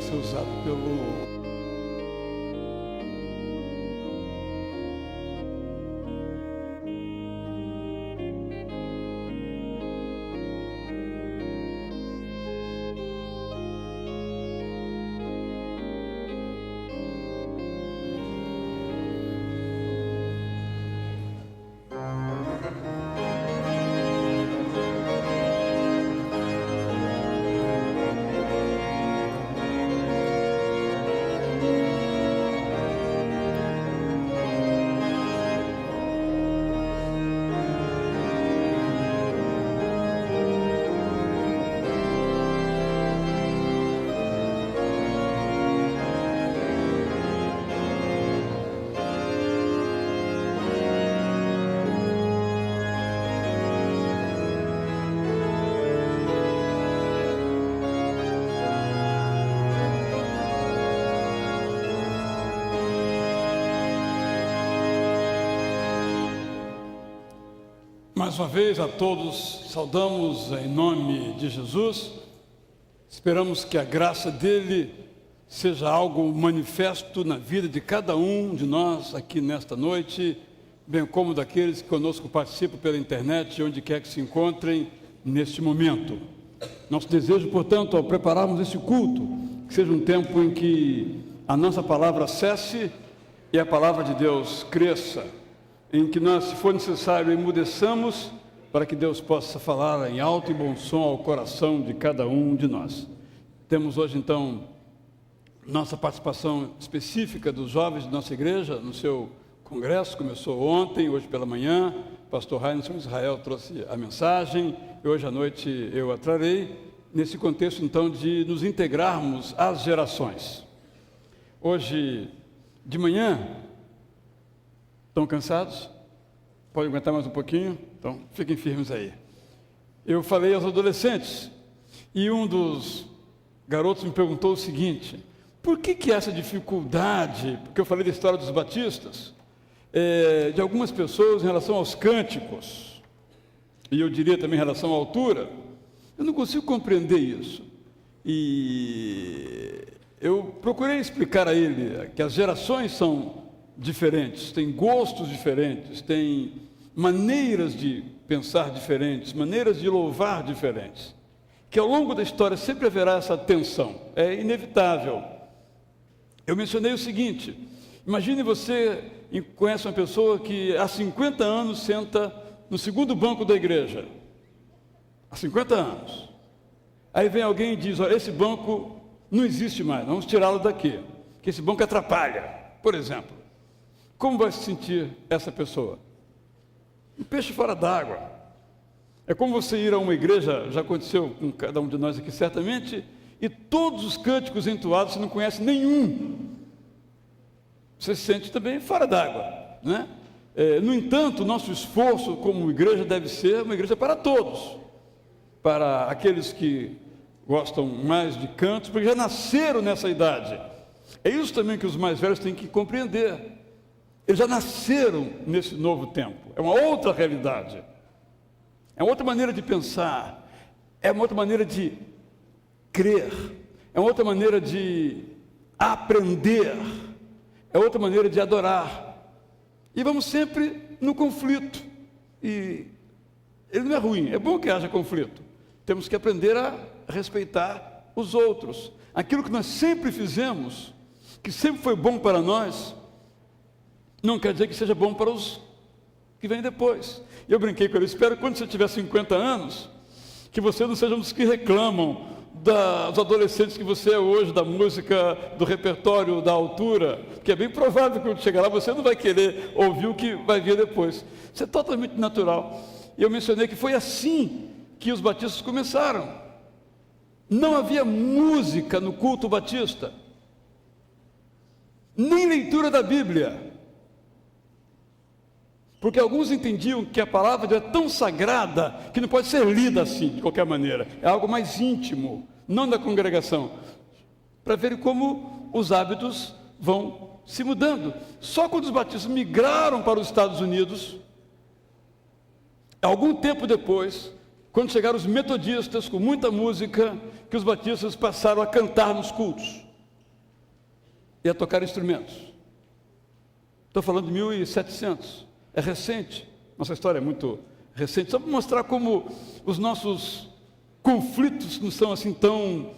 ser usado pelo Mais uma vez a todos saudamos em nome de Jesus. Esperamos que a graça dele seja algo manifesto na vida de cada um de nós aqui nesta noite, bem como daqueles que conosco participam pela internet, onde quer que se encontrem neste momento. Nosso desejo, portanto, ao prepararmos esse culto, que seja um tempo em que a nossa palavra cesse e a palavra de Deus cresça, em que nós, se for necessário, emudeçamos para que Deus possa falar em alto e bom som ao coração de cada um de nós. Temos hoje, então, nossa participação específica dos jovens de nossa igreja no seu congresso. Começou ontem, hoje pela manhã, o pastor Heinz Israel trouxe a mensagem, e hoje à noite eu a trarei, nesse contexto, então, de nos integrarmos às gerações. Hoje, de manhã, estão cansados? Pode aguentar mais um pouquinho? Então, fiquem firmes aí. Eu falei aos adolescentes, e um dos garotos me perguntou o seguinte: por que essa dificuldade, porque eu falei da história dos batistas, de algumas pessoas em relação aos cânticos, e eu diria também em relação à altura, eu não consigo compreender isso. E eu procurei explicar a ele que as gerações são diferentes, têm gostos diferentes, têm maneiras de pensar diferentes, maneiras de louvar diferentes, que ao longo da história sempre haverá essa tensão, é inevitável. Eu mencionei o seguinte: imagine você conhece uma pessoa que há 50 anos senta no segundo banco da igreja, há 50 anos, aí vem alguém e diz: olha, esse banco não existe mais, vamos tirá-lo daqui, que esse banco atrapalha, por exemplo. Como vai se sentir essa pessoa? Um peixe fora d'água. É como você ir a uma igreja, já aconteceu com cada um de nós aqui certamente, e todos os cânticos entoados você não conhece nenhum. Você se sente também fora d'água, né? No entanto, o nosso esforço como igreja deve ser uma igreja para todos, para aqueles que gostam mais de cantos, porque já nasceram nessa idade. É isso também que os mais velhos têm que compreender. Eles já nasceram nesse novo tempo, é uma outra realidade, é uma outra maneira de pensar, é uma outra maneira de crer, é uma outra maneira de aprender, é outra maneira de adorar. E vamos sempre no conflito, e ele não é ruim, é bom que haja conflito. Temos que aprender a respeitar os outros. Aquilo que nós sempre fizemos, que sempre foi bom para nós, não quer dizer que seja bom para os que vêm depois. Eu brinquei com ele: espero que quando você tiver 50 anos, que você não seja um dos que reclamam dos adolescentes que você é hoje, da música, do repertório, da altura, que é bem provável que quando chegar lá você não vai querer ouvir o que vai vir depois. Isso é totalmente natural. E eu mencionei que foi assim que os batistas começaram. Não havia música no culto batista, nem leitura da Bíblia, porque alguns entendiam que a palavra de Deus é tão sagrada que não pode ser lida assim, de qualquer maneira. É algo mais íntimo, não da congregação, para ver como os hábitos vão se mudando. Só quando os batistas migraram para os Estados Unidos, algum tempo depois, quando chegaram os metodistas com muita música, que os batistas passaram a cantar nos cultos. e a tocar instrumentos. Estou falando de 1700, é recente, nossa história é muito recente, só para mostrar como os nossos conflitos não são assim tão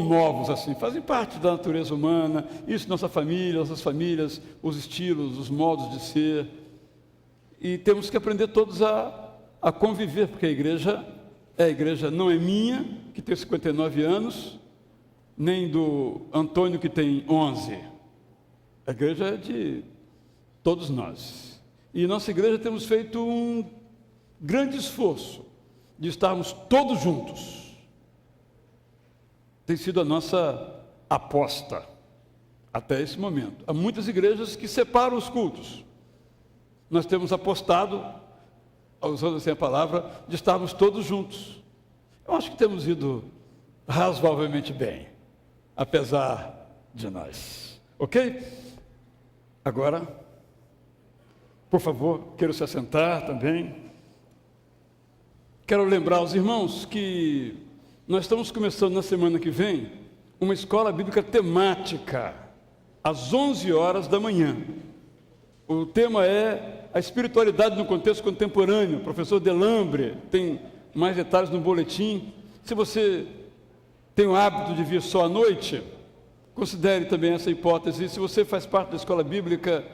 novos assim, fazem parte da natureza humana, isso, nossa família, nossas famílias, os estilos, os modos de ser, e temos que aprender todos a conviver, porque a igreja não é minha, que tem 59 anos, nem do Antônio, que tem 11, a igreja é de todos nós, e nossa igreja temos feito um grande esforço de estarmos todos juntos. Tem sido a nossa aposta até esse momento. Há muitas igrejas que separam os cultos. Nós temos apostado, usando assim a palavra, de estarmos todos juntos. Eu acho que temos ido razoavelmente bem, apesar de nós. Ok? Agora, por favor, quero se assentar também. Quero lembrar aos irmãos que nós estamos começando na semana que vem uma escola bíblica temática, às 11 horas da manhã. O tema é a espiritualidade no contexto contemporâneo. O professor Delambre tem mais detalhes no boletim. Se você tem o hábito de vir só à noite, considere também essa hipótese. Se você faz parte da escola bíblica,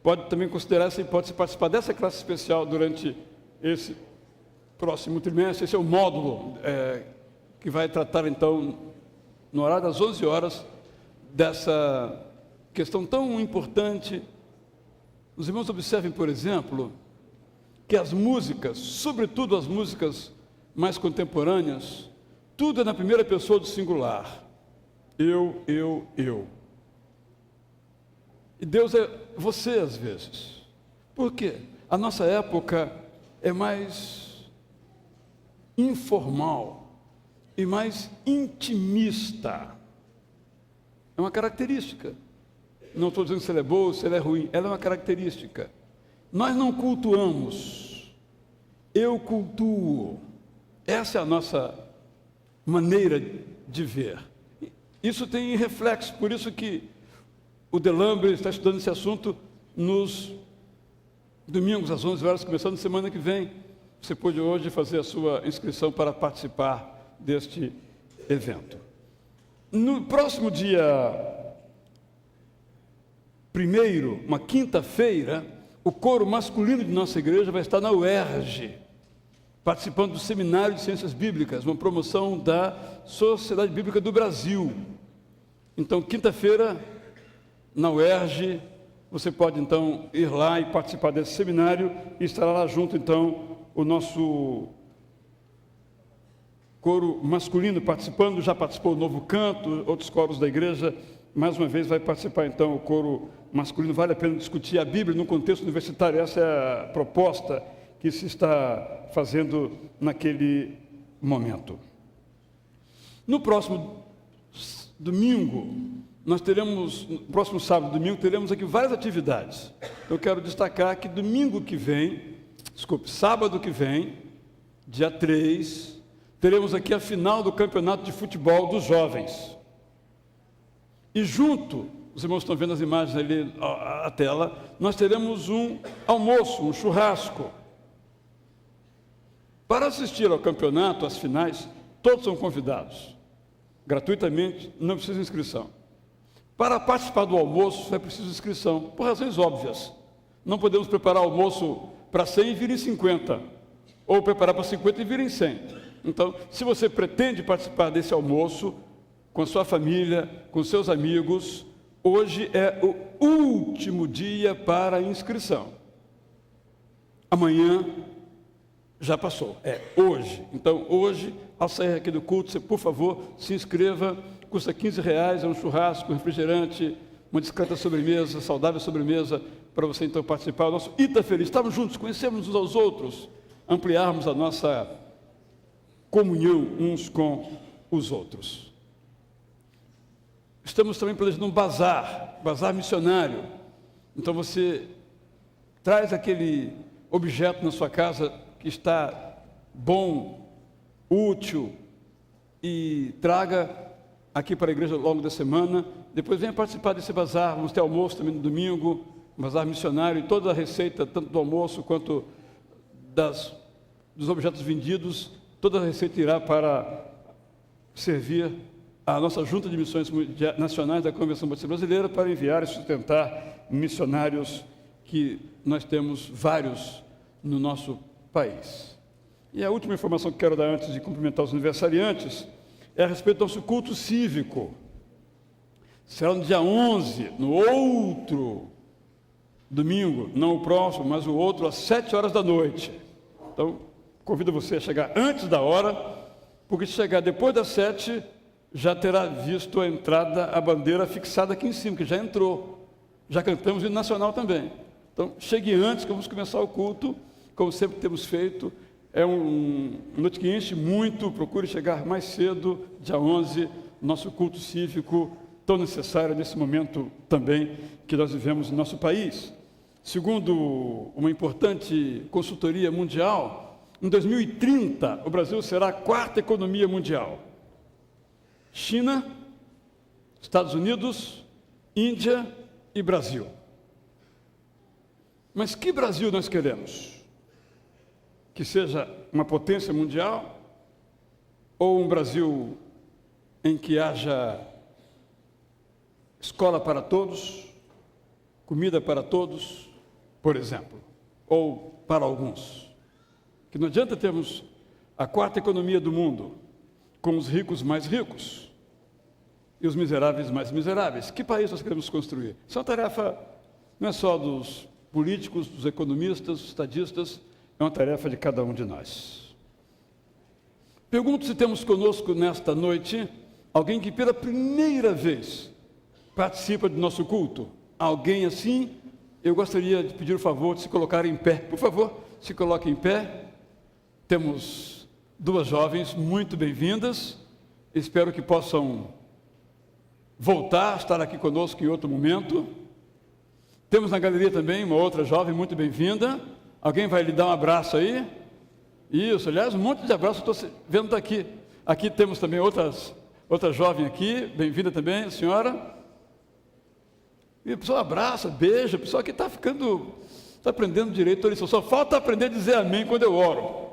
pode também considerar essa hipótese, participar dessa classe especial durante esse próximo trimestre. Esse é o módulo que vai tratar, então, no horário das 11 horas, dessa questão tão importante. Os irmãos observem, por exemplo, que as músicas, sobretudo as músicas mais contemporâneas, tudo é na primeira pessoa do singular. Eu. E Deus é você, às vezes. Por quê? A nossa época é mais informal e mais intimista. É uma característica. Não estou dizendo se ela é boa ou se ela é ruim, ela é uma característica. Nós não cultuamos, eu cultuo. Essa é a nossa maneira de ver. Isso tem reflexo, por isso que o Delambre está estudando esse assunto nos domingos às 11 horas, começando semana que vem. Você pode hoje fazer a sua inscrição para participar deste evento. No próximo dia 1º, uma quinta-feira, o coro masculino de nossa igreja vai estar na UERJ, participando do Seminário de Ciências Bíblicas, uma promoção da Sociedade Bíblica do Brasil. Então, quinta-feira, na UERJ, você pode então ir lá e participar desse seminário, e estará lá junto então o nosso coro masculino participando. Já participou o Novo Canto, outros coros da igreja. Mais uma vez vai participar então o coro masculino. Vale a pena discutir a Bíblia no contexto universitário. Essa é a proposta que se está fazendo naquele momento. No próximo domingo, no próximo sábado e domingo, teremos aqui várias atividades. Eu quero destacar que sábado que vem, dia 3, teremos aqui a final do campeonato de futebol dos jovens. E junto, os irmãos estão vendo as imagens ali à tela, nós teremos um almoço, um churrasco. Para assistir ao campeonato, às finais, todos são convidados, gratuitamente, não precisa inscrição. Para participar do almoço, é preciso inscrição, por razões óbvias. Não podemos preparar almoço para 100 e virem 50, ou preparar para 50 e virem 100. Então, se você pretende participar desse almoço, com a sua família, com seus amigos, hoje é o último dia para a inscrição. Amanhã já passou, é hoje. Então, hoje, ao sair aqui do culto, você, por favor, se inscreva. Custa R$15, é um churrasco, um refrigerante, uma discreta sobremesa, saudável sobremesa, para você então participar. O nosso Ita Feliz, estamos juntos, conhecemos uns aos outros, ampliarmos a nossa comunhão uns com os outros. Estamos também planejando um bazar missionário. Então você traz aquele objeto na sua casa que está bom, útil, e traga aqui para a igreja ao longo da semana, Depois venha participar desse bazar, vamos ter almoço também no domingo, um bazar missionário, e toda a receita, tanto do almoço quanto dos objetos vendidos, toda a receita irá para servir a nossa Junta de Missões Nacionais da Convenção Batista Brasileira para enviar e sustentar missionários, que nós temos vários no nosso país. E a última informação que quero dar antes de cumprimentar os aniversariantes é a respeito do nosso culto cívico. Será no dia 11, no outro domingo, não o próximo, mas o outro, às 7 horas da noite. Então, convido você a chegar antes da hora, porque se chegar depois das 7, já terá visto a entrada, a bandeira fixada aqui em cima, que já entrou. Já cantamos o hino nacional também. Então, chegue antes, que vamos começar o culto, como sempre temos feito. É uma noite que enche muito, procure chegar mais cedo, dia 11, nosso culto cívico, tão necessário nesse momento também que nós vivemos no nosso país. Segundo uma importante consultoria mundial, em 2030, o Brasil será a 4ª economia mundial. China, Estados Unidos, Índia e Brasil. Mas que Brasil nós queremos? Que seja uma potência mundial ou um Brasil em que haja escola para todos, comida para todos, por exemplo, ou para alguns? Que não adianta termos a 4ª economia do mundo com os ricos mais ricos e os miseráveis mais miseráveis. Que país nós queremos construir? Isso é uma tarefa não é só dos políticos, dos economistas, dos estadistas, é uma tarefa de cada um de nós. Pergunto se temos conosco nesta noite alguém que pela primeira vez participa do nosso culto. Alguém assim? Eu gostaria de pedir o favor de se colocar em pé. Por favor, se coloque em pé. Temos 2 jovens muito bem-vindas. Espero que possam voltar a estar aqui conosco em outro momento. Temos na galeria também uma outra jovem muito bem-vinda. Alguém vai lhe dar um abraço aí? Isso, aliás, um monte de abraços eu estou vendo daqui. Aqui temos também outra jovem aqui, bem-vinda também, senhora. E o pessoal abraça, beija, o pessoal aqui está aprendendo direito, só falta aprender a dizer amém quando eu oro.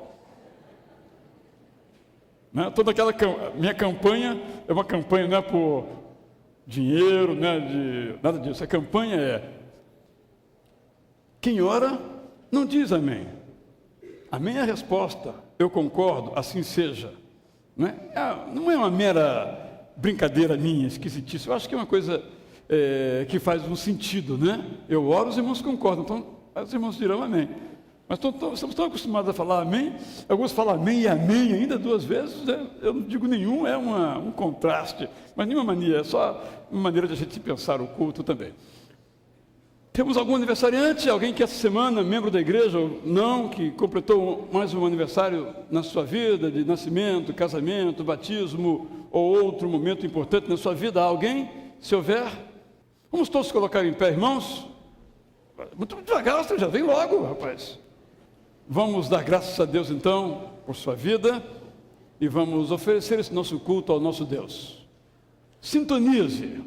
Né? Minha campanha é uma campanha, não é por dinheiro, não é nada disso. A campanha é: quem ora não diz amém. Amém é a resposta. Eu concordo, assim seja. Não é uma mera brincadeira minha, esquisitice. Eu acho que é uma coisa que faz um sentido, né? Eu oro, os irmãos concordam, então os irmãos dirão amém. Mas estamos tão acostumados a falar amém, alguns falam amém e amém ainda 2 vezes, né? Eu não digo nenhum, é um contraste, mas nenhuma mania, é só uma maneira de a gente pensar o culto também. Temos algum aniversariante, alguém que essa semana, membro da igreja ou não, que completou mais um aniversário na sua vida, de nascimento, casamento, batismo ou outro momento importante na sua vida? Alguém? Se houver, vamos todos colocar em pé, irmãos? Muito devagar, você já vem logo, rapaz. Vamos dar graças a Deus então por sua vida e vamos oferecer esse nosso culto ao nosso Deus. Sintonize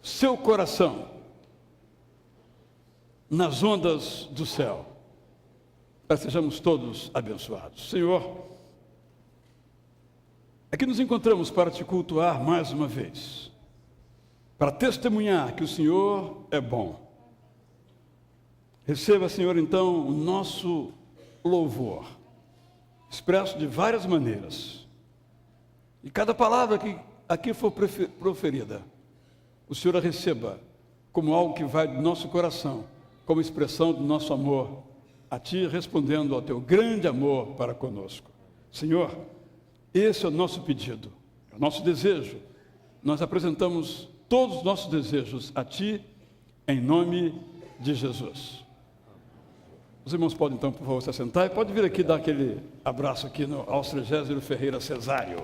seu coração nas ondas do céu, para que sejamos todos abençoados. Senhor, aqui nos encontramos para te cultuar mais uma vez, para testemunhar que o Senhor é bom. Receba, Senhor, então, o nosso louvor, expresso de várias maneiras. E cada palavra que aqui for proferida, o Senhor a receba como algo que vai do nosso coração, como expressão do nosso amor a Ti, respondendo ao Teu grande amor para conosco. Senhor, esse é o nosso pedido, é o nosso desejo. Nós apresentamos todos os nossos desejos a Ti, em nome de Jesus. Os irmãos podem, então, por favor, se assentar e pode vir aqui dar aquele abraço aqui no Austrégésilo Ferreira Cesário.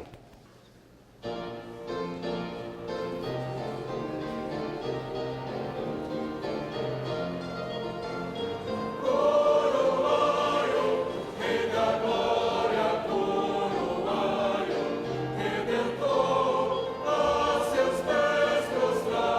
Redentor, a seus pés prostrado.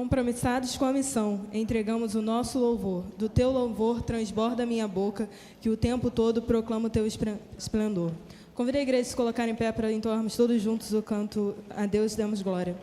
Compromissados com a missão, entregamos o nosso louvor. Do teu louvor transborda a minha boca, que o tempo todo proclama o teu esplendor. Convido a igreja a se colocar em pé para entoarmos todos juntos o canto A Deus Damos Glória.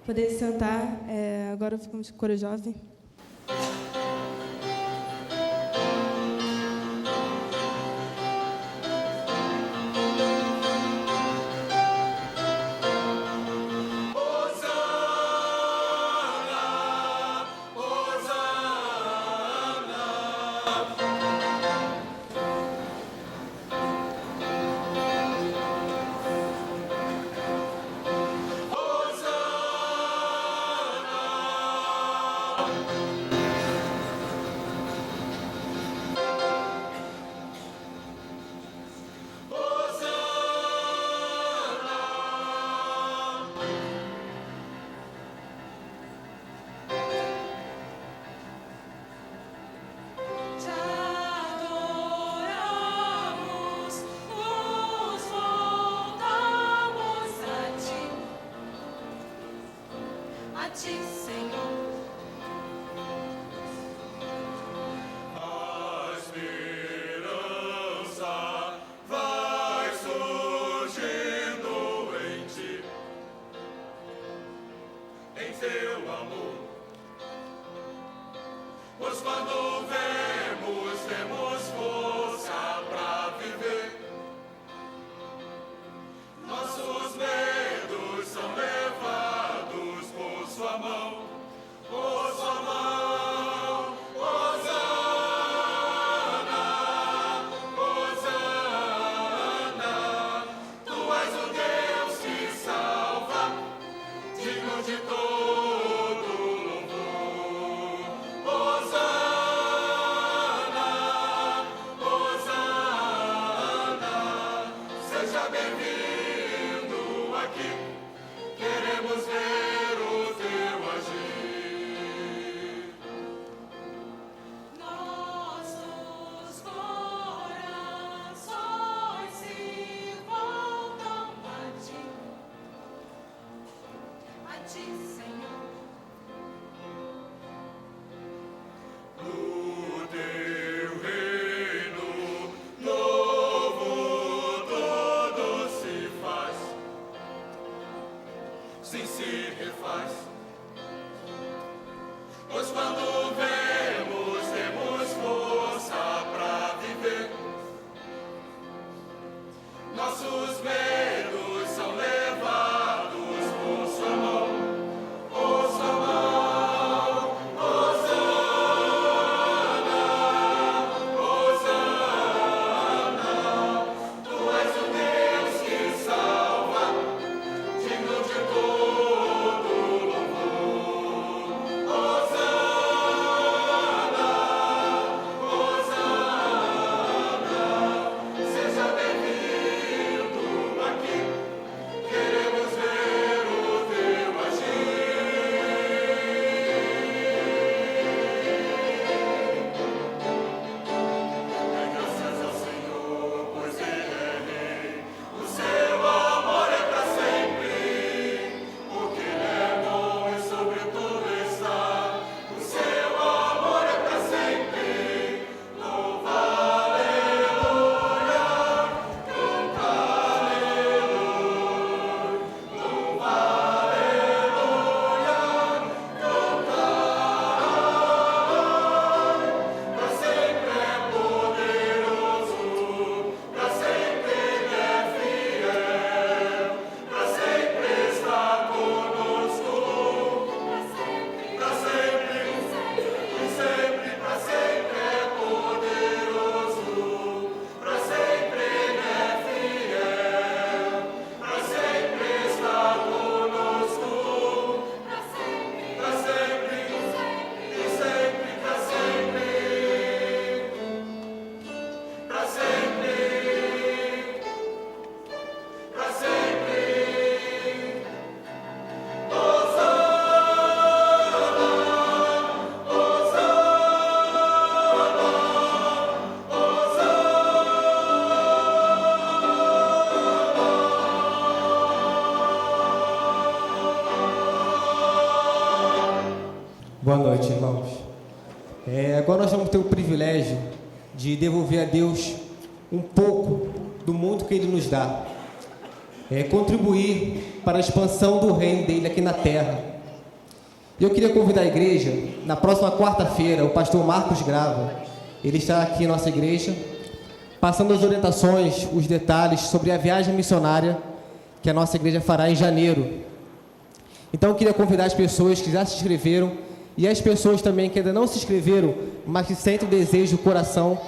Poder sentar, agora ficamos com o coro jovem. Pois quando vemos, vemos Boa noite, irmãos. Agora nós vamos ter o privilégio de devolver a Deus um pouco do mundo que Ele nos dá. Contribuir para a expansão do reino dEle aqui na terra. E eu queria convidar a igreja, na próxima quarta-feira, o pastor Marcos Grava, ele está aqui em nossa igreja, passando as orientações, os detalhes sobre a viagem missionária que a nossa igreja fará em janeiro. Então eu queria convidar as pessoas que já se inscreveram e as pessoas também que ainda não se inscreveram, mas que sentem o desejo do coração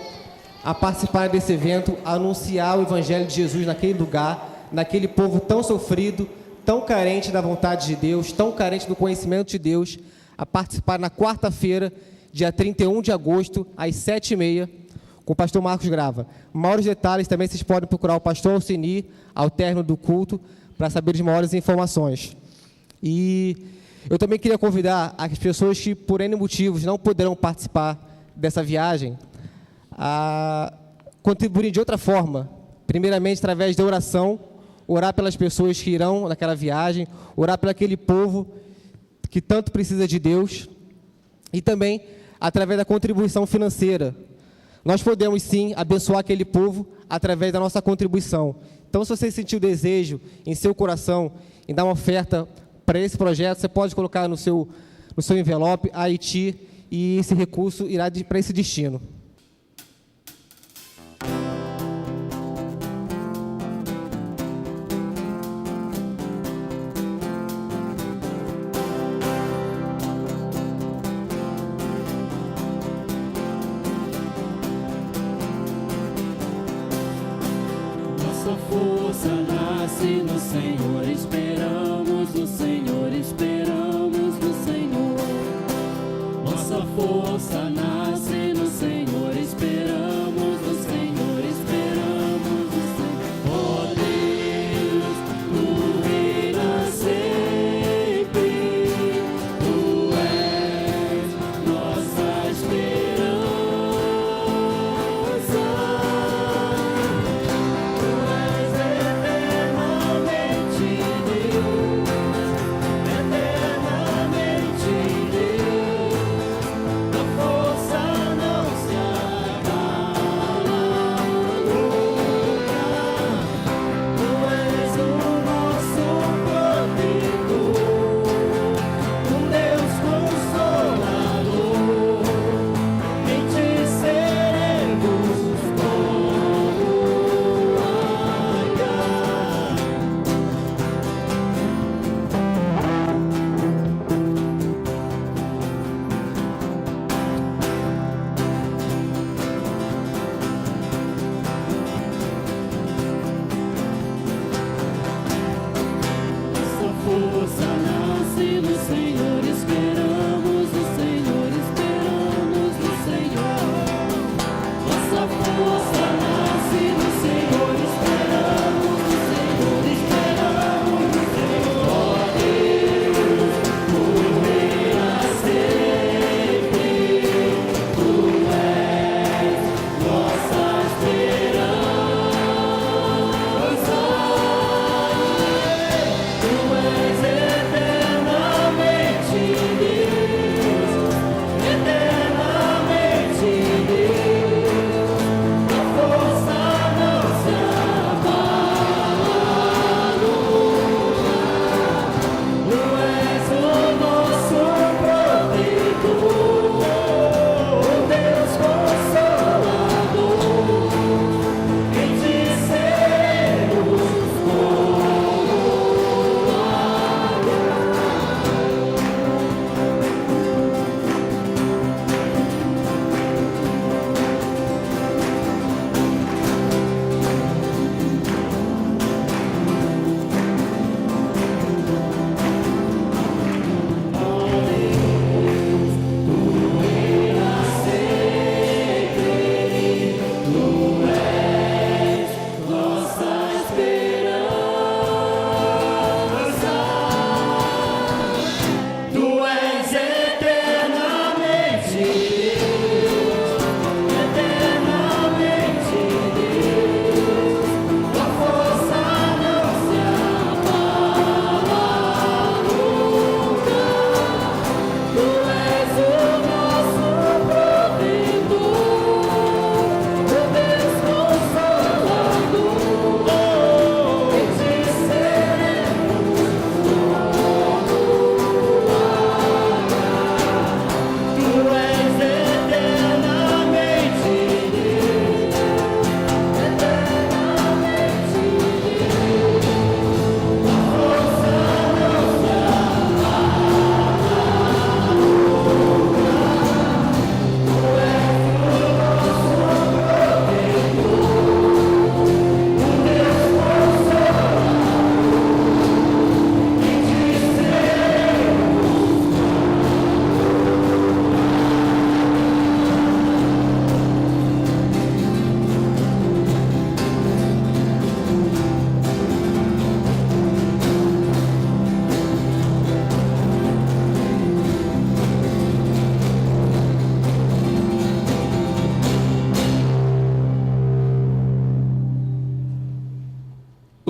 a participar desse evento, a anunciar o Evangelho de Jesus naquele lugar, naquele povo tão sofrido, tão carente da vontade de Deus, tão carente do conhecimento de Deus, a participar na quarta-feira, dia 31 de agosto, às 7h30, com o pastor Marcos Grava. Maiores detalhes também vocês podem procurar o pastor Alcini ao término do culto para saber de maiores informações. E eu também queria convidar as pessoas que, por N motivos, não poderão participar dessa viagem, a contribuírem de outra forma, primeiramente através da oração, orar pelas pessoas que irão naquela viagem, orar pelo aquele povo que tanto precisa de Deus, e também através da contribuição financeira. Nós podemos, sim, abençoar aquele povo através da nossa contribuição. Então, se você sentir o desejo em seu coração em dar uma oferta para esse projeto, você pode colocar no seu envelope Haiti, e esse recurso irá para esse destino. Nossa força nasce no Senhor, esperamos no Senhor, esperamos no Senhor. Nossa força nasce no Senhor, esperamos no Senhor, esperamos no Senhor. Ó Deus, o Rei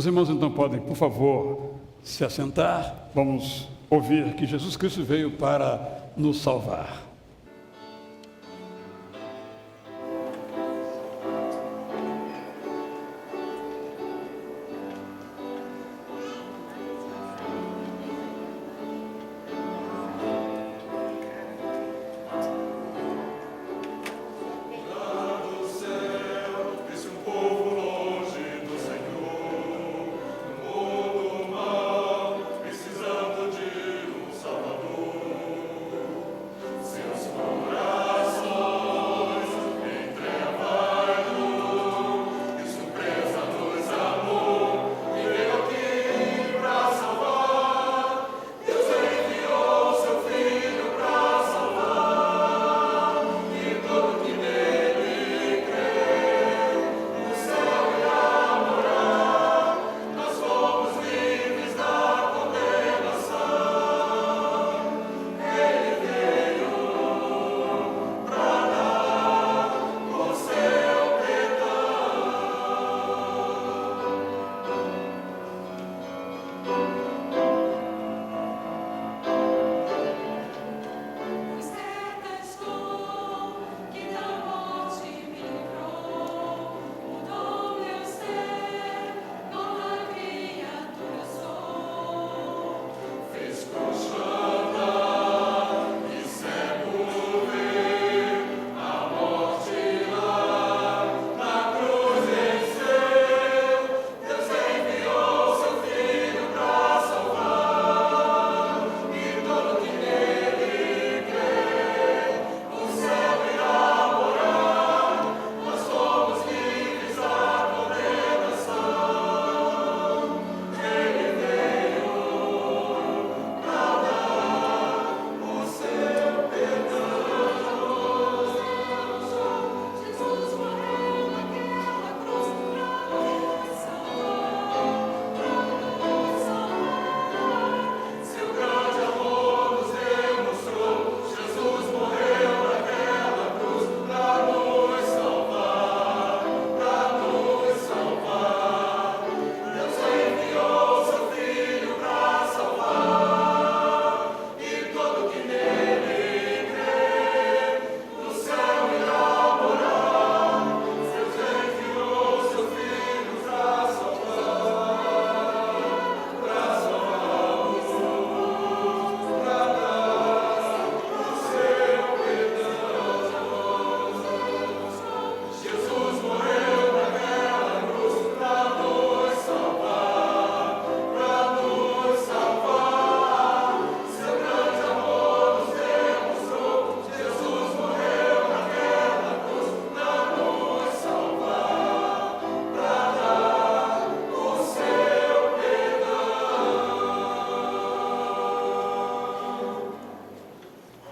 Os irmãos então podem, por favor, se assentar. Vamos ouvir que Jesus Cristo veio para nos salvar.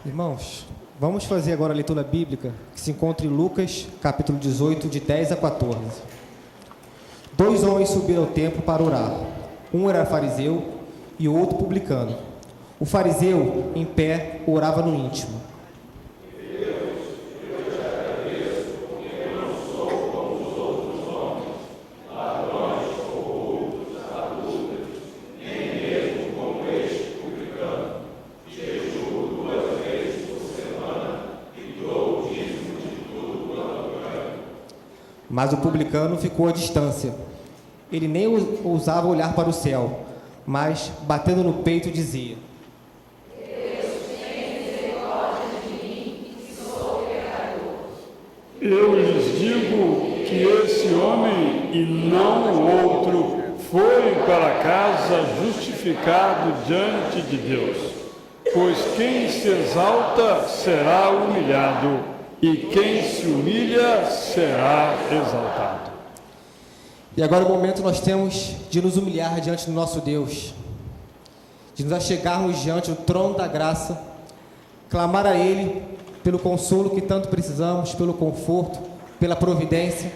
Irmãos, vamos fazer agora a leitura bíblica que se encontra em Lucas, capítulo 18, de 10 a 14. 2 homens subiram ao templo para orar. Um era fariseu e o outro publicano. O fariseu, em pé, orava no íntimo. Mas o publicano ficou à distância. Ele nem ousava olhar para o céu, mas, batendo no peito, dizia: Deus, tem misericórdia de mim, que sou pecador. Eu lhes digo que esse homem, e não o outro, foi para casa justificado diante de Deus. Pois quem se exalta será humilhado, e quem se humilha será exaltado. E agora é o momento nós temos de nos humilhar diante do nosso Deus, de nos achegarmos diante do trono da graça, clamar a Ele pelo consolo que tanto precisamos, pelo conforto, pela providência.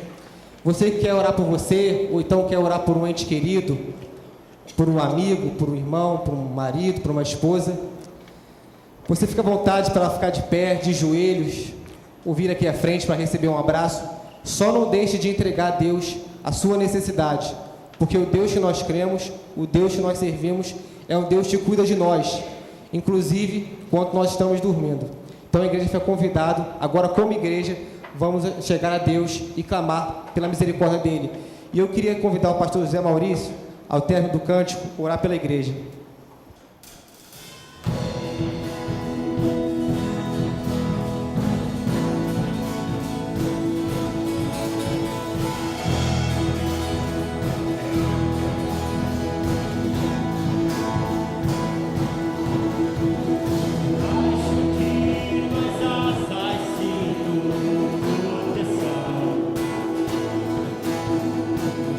Você que quer orar por você, ou então quer orar por um ente querido, por um amigo, por um irmão, por um marido, por uma esposa, você fica à vontade para ficar de pé, de joelhos, ou vir aqui à frente para receber um abraço. Só não deixe de entregar a Deus a sua necessidade, Porque o Deus que nós cremos, o Deus que nós servimos, é um Deus que cuida de nós, inclusive quando nós estamos dormindo. Então a igreja foi convidada, agora como igreja, vamos chegar a Deus e clamar pela misericórdia dEle. E eu queria convidar o pastor José Maurício, ao término do cântico, orar pela igreja.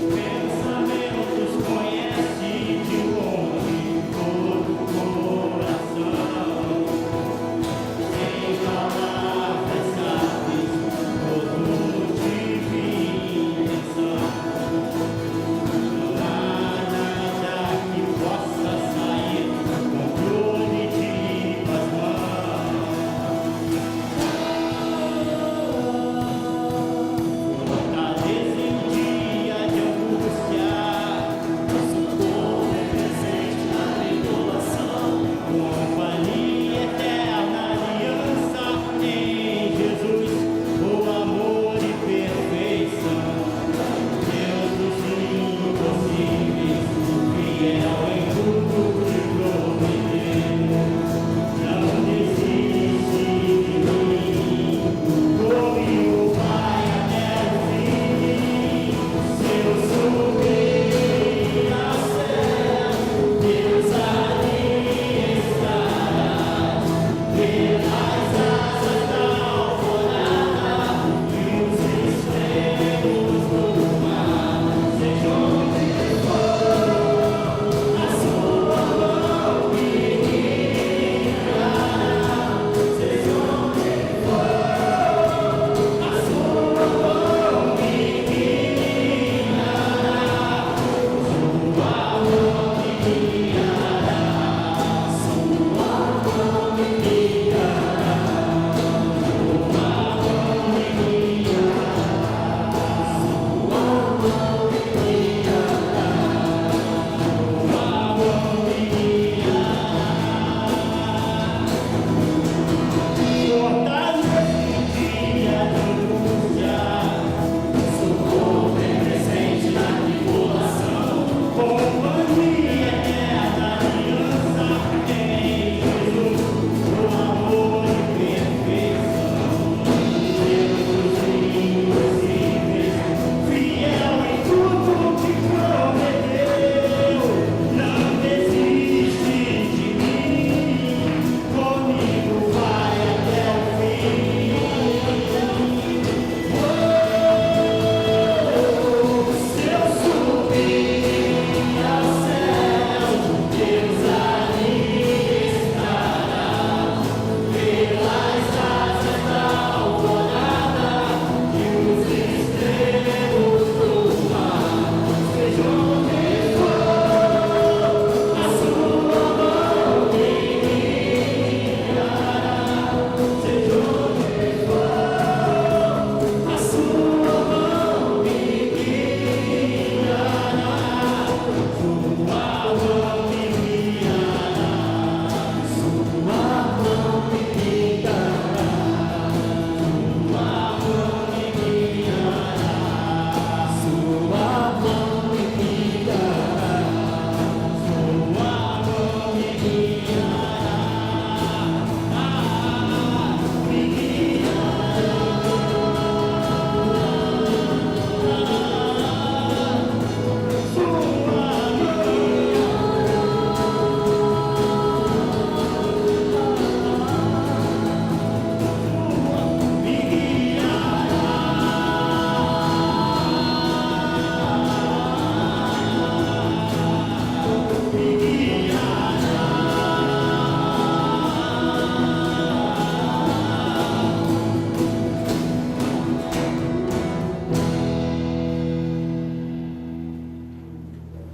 Pensamentos conhece de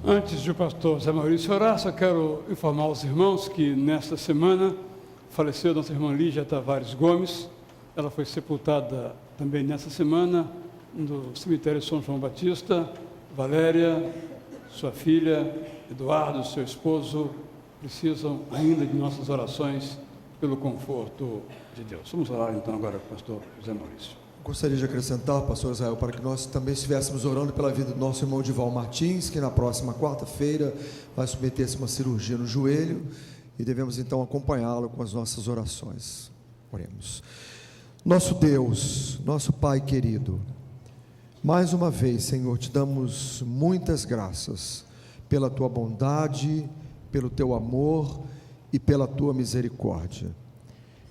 Antes de o pastor Zé Maurício orar, só quero informar os irmãos que nesta semana faleceu nossa irmã Lígia Tavares Gomes. Ela foi sepultada também nessa semana no cemitério São João Batista. Valéria, sua filha, Eduardo, seu esposo, precisam ainda de nossas orações pelo conforto de Deus. Vamos orar então agora com o pastor José Maurício. Gostaria de acrescentar, pastor Israel, para que nós também estivéssemos orando pela vida do nosso irmão Dival Martins, que na próxima quarta-feira vai submeter-se a uma cirurgia no joelho, e devemos então acompanhá-lo com as nossas orações. Oremos. Nosso Deus, nosso Pai querido, mais uma vez, Senhor, te damos muitas graças pela tua bondade, pelo teu amor e pela tua misericórdia.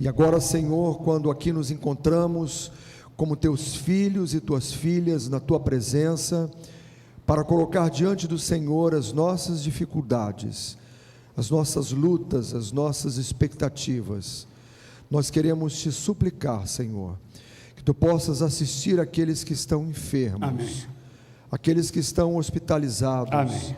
E agora, Senhor, quando aqui nos encontramos como teus filhos e tuas filhas na tua presença, para colocar diante do Senhor as nossas dificuldades, as nossas lutas, as nossas expectativas, nós queremos te suplicar, Senhor, que tu possas assistir aqueles que estão enfermos, Amém. Aqueles que estão hospitalizados, Amém.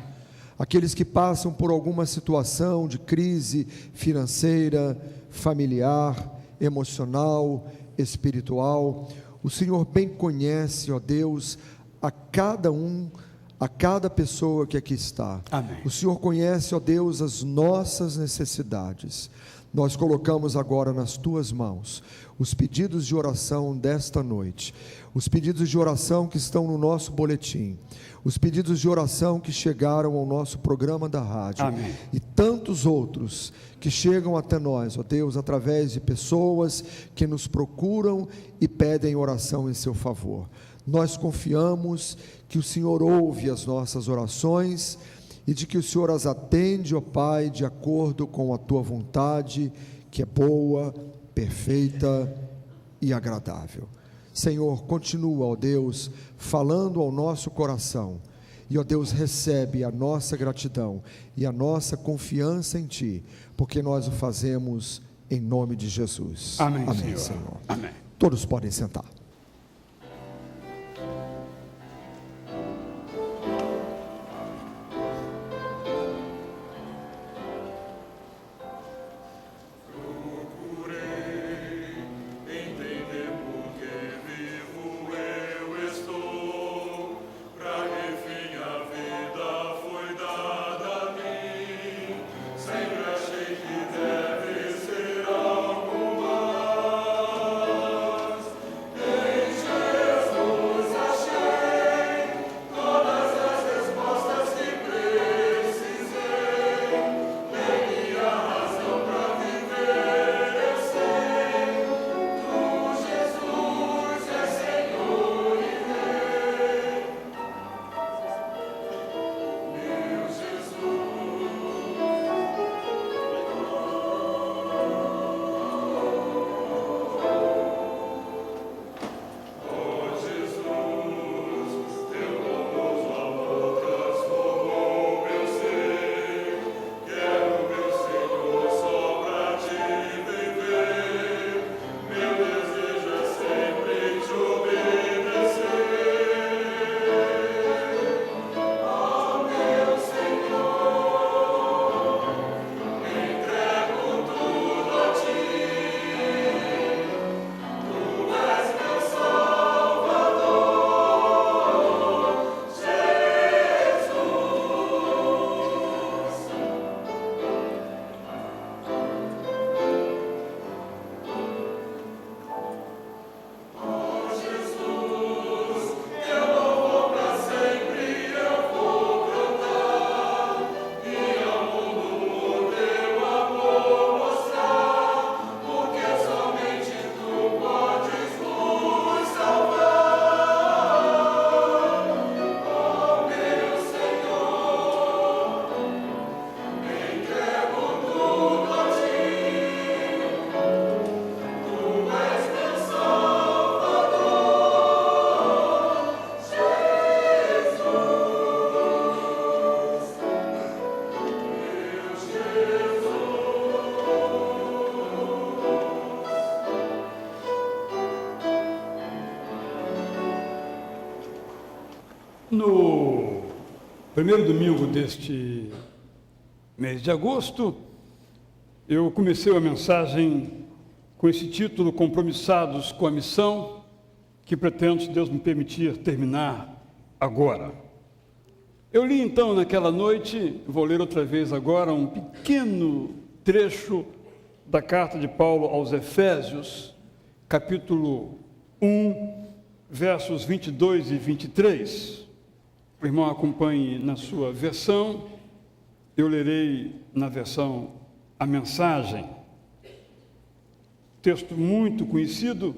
Aqueles que passam por alguma situação de crise financeira, familiar, emocional, espiritual. O Senhor bem conhece, ó Deus, a cada pessoa que aqui está. Amém. O Senhor conhece, ó Deus, as nossas necessidades. Nós colocamos agora nas tuas mãos os pedidos de oração desta noite, os pedidos de oração que estão no nosso boletim, os pedidos de oração que chegaram ao nosso programa da rádio. Amém. E tantos outros que chegam até nós, ó Deus, através de pessoas que nos procuram e pedem oração em seu favor. Nós confiamos que o Senhor ouve as nossas orações e de que o Senhor as atende, ó Pai, de acordo com a tua vontade, que é boa, perfeita e agradável. Senhor, continua, ó Deus, falando ao nosso coração, e ó Deus, recebe a nossa gratidão e a nossa confiança em Ti, porque nós o fazemos em nome de Jesus. Amém, Amém, Senhor. Amém. Todos podem sentar. No primeiro domingo deste mês de agosto, eu comecei uma mensagem com esse título: Compromissados com a Missão, que pretendo, se Deus me permitir, terminar agora. Eu li então naquela noite, vou ler outra vez agora, um pequeno trecho da carta de Paulo aos Efésios, capítulo 1, versos 22 e 23. O irmão acompanhe na sua versão, eu lerei na versão A Mensagem. Texto muito conhecido.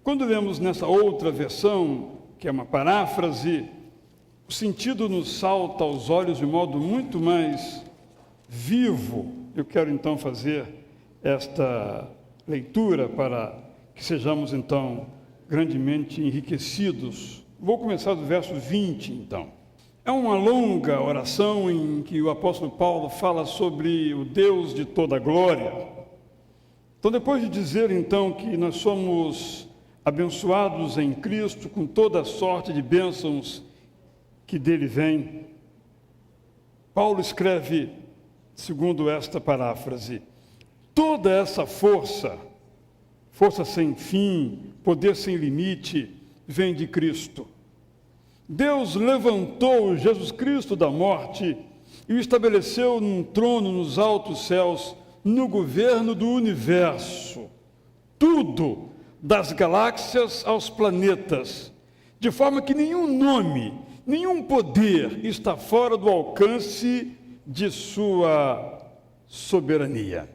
Quando lemos nessa outra versão, que é uma paráfrase, o sentido nos salta aos olhos de modo muito mais vivo. Eu quero então fazer esta leitura para que sejamos então grandemente enriquecidos. Vou começar do verso 20 então. É uma longa oração em que o apóstolo Paulo fala sobre o Deus de toda glória. Então, depois de dizer então que nós somos abençoados em Cristo com toda a sorte de bênçãos que dele vem, Paulo escreve, segundo esta paráfrase, toda essa força sem fim, poder sem limite, vem de Cristo. Deus levantou Jesus Cristo da morte e o estabeleceu num trono nos altos céus, no governo do universo. Tudo, das galáxias aos planetas, de forma que nenhum nome, nenhum poder está fora do alcance de sua soberania.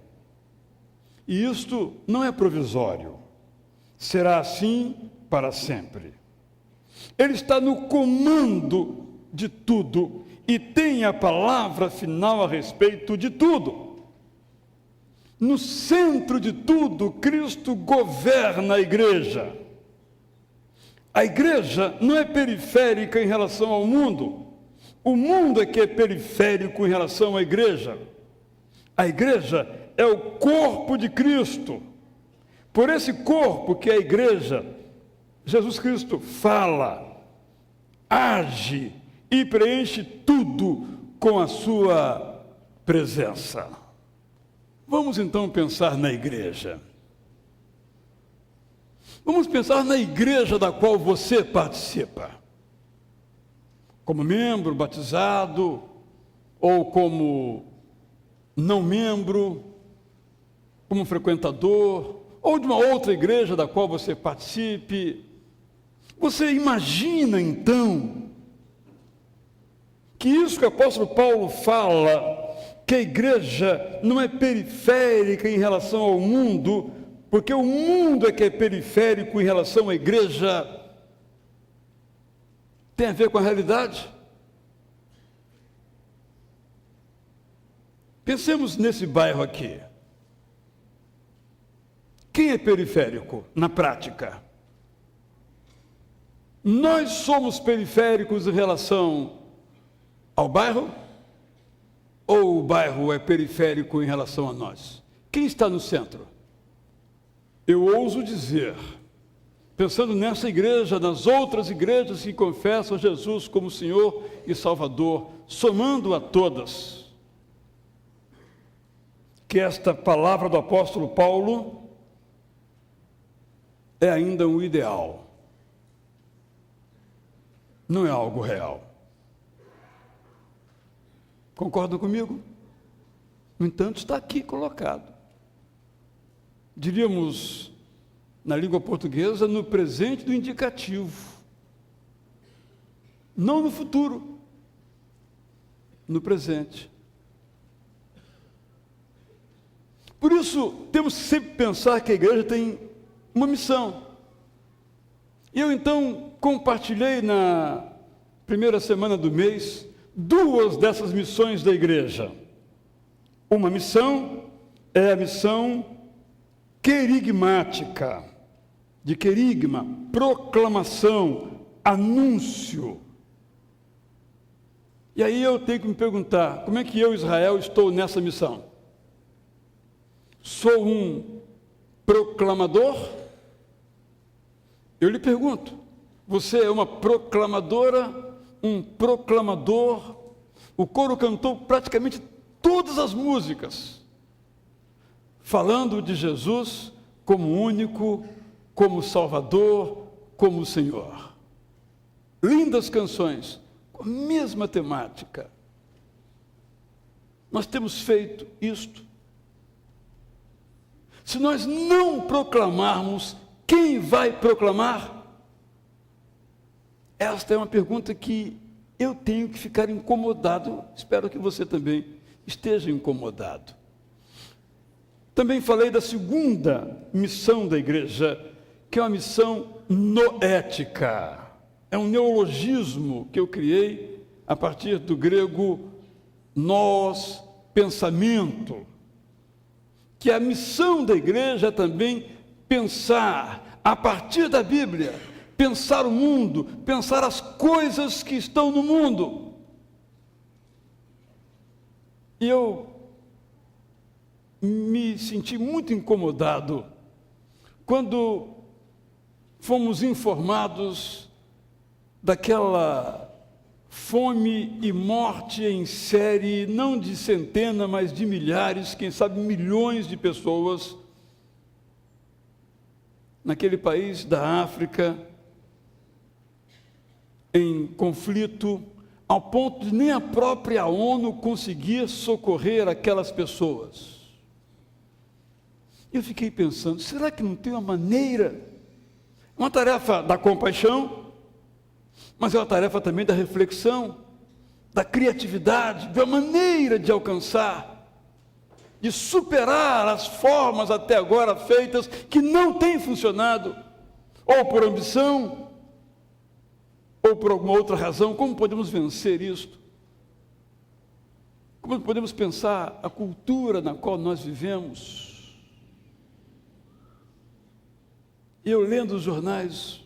E isto não é provisório, será assim para sempre. Ele está no comando de tudo e tem a palavra final a respeito de tudo. No centro de tudo, Cristo governa a igreja. A igreja não é periférica em relação ao mundo. O mundo é que é periférico em relação à igreja. A igreja é o corpo de Cristo. Por esse corpo que é a igreja, Jesus Cristo fala, age e preenche tudo com a sua presença. Vamos então pensar na igreja. Vamos pensar na igreja da qual você participa. Como membro, batizado, ou como não membro, como frequentador, ou de uma outra igreja da qual você participe. Você imagina então que isso que o apóstolo Paulo fala, que a igreja não é periférica em relação ao mundo, porque o mundo é que é periférico em relação à igreja, tem a ver com a realidade? Pensemos nesse bairro aqui. Quem é periférico na prática? Nós somos periféricos em relação ao bairro? Ou o bairro é periférico em relação a nós? Quem está no centro? Eu ouso dizer, pensando nessa igreja, nas outras igrejas que confessam Jesus como Senhor e Salvador, somando a todas, que esta palavra do apóstolo Paulo é ainda um ideal, não é algo real. Concordam comigo? No entanto, está aqui colocado. Diríamos, na língua portuguesa, no presente do indicativo. Não no futuro, no presente. Por isso, temos que sempre pensar que a igreja tem uma missão. E eu, então, compartilhei na primeira semana do mês 2 dessas missões da igreja. Uma missão é a missão querigmática, de querigma, proclamação, anúncio. E aí eu tenho que me perguntar, como é que eu, Israel, estou nessa missão? Sou um proclamador? Eu lhe pergunto, você é uma proclamadora, um proclamador? O coro cantou praticamente todas as músicas, falando de Jesus como único, como Salvador, como Senhor. Lindas canções, com a mesma temática. Nós temos feito isto. Se nós não proclamarmos, quem vai proclamar? Esta é uma pergunta que eu tenho que ficar incomodado, espero que você também esteja incomodado. Também falei da segunda missão da igreja, que é uma missão noética. É um neologismo que eu criei a partir do grego nós, pensamento. Que a missão da igreja é também pensar, a partir da Bíblia, pensar o mundo, pensar as coisas que estão no mundo. E eu me senti muito incomodado quando fomos informados daquela fome e morte em série, não de centenas, mas de milhares, quem sabe milhões de pessoas, naquele país da África, em conflito, ao ponto de nem a própria ONU conseguir socorrer aquelas pessoas. Eu fiquei pensando, será que não tem uma maneira, uma tarefa da compaixão, mas é uma tarefa também da reflexão, da criatividade, de uma maneira de alcançar, de superar as formas até agora feitas que não têm funcionado, ou por ambição, ou por alguma outra razão. Como podemos vencer isto? Como podemos pensar a cultura na qual nós vivemos? Eu, lendo os jornais,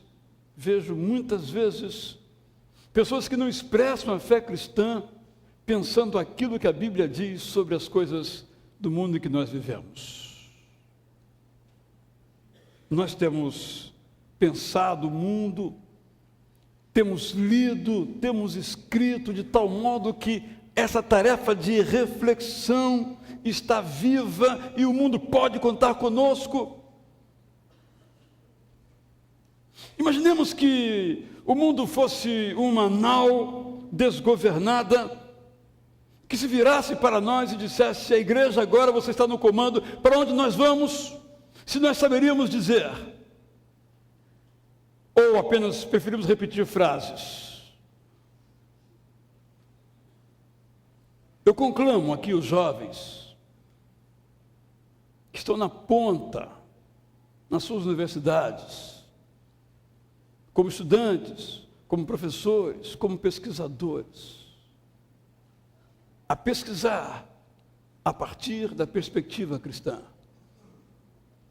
vejo muitas vezes pessoas que não expressam a fé cristã pensando aquilo que a Bíblia diz sobre as coisas do mundo em que nós vivemos. Nós temos pensado o mundo, temos lido, temos escrito de tal modo que essa tarefa de reflexão está viva e o mundo pode contar conosco. Imaginemos que o mundo fosse uma nau desgovernada, que se virasse para nós e dissesse: a igreja agora você está no comando, para onde nós vamos? Se nós saberíamos dizer, ou apenas preferimos repetir frases. Eu conclamo aqui os jovens que estão na ponta, nas suas universidades, como estudantes, como professores, como pesquisadores, a pesquisar a partir da perspectiva cristã,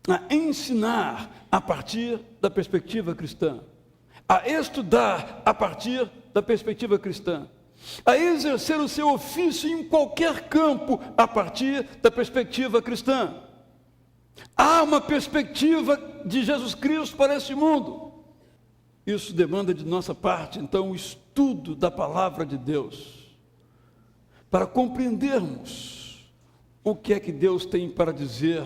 a ensinar a partir da perspectiva cristã, a estudar a partir da perspectiva cristã, a exercer o seu ofício em qualquer campo a partir da perspectiva cristã. Há uma perspectiva de Jesus Cristo para este mundo. Isso demanda de nossa parte, então, o estudo da palavra de Deus, para compreendermos o que é que Deus tem para dizer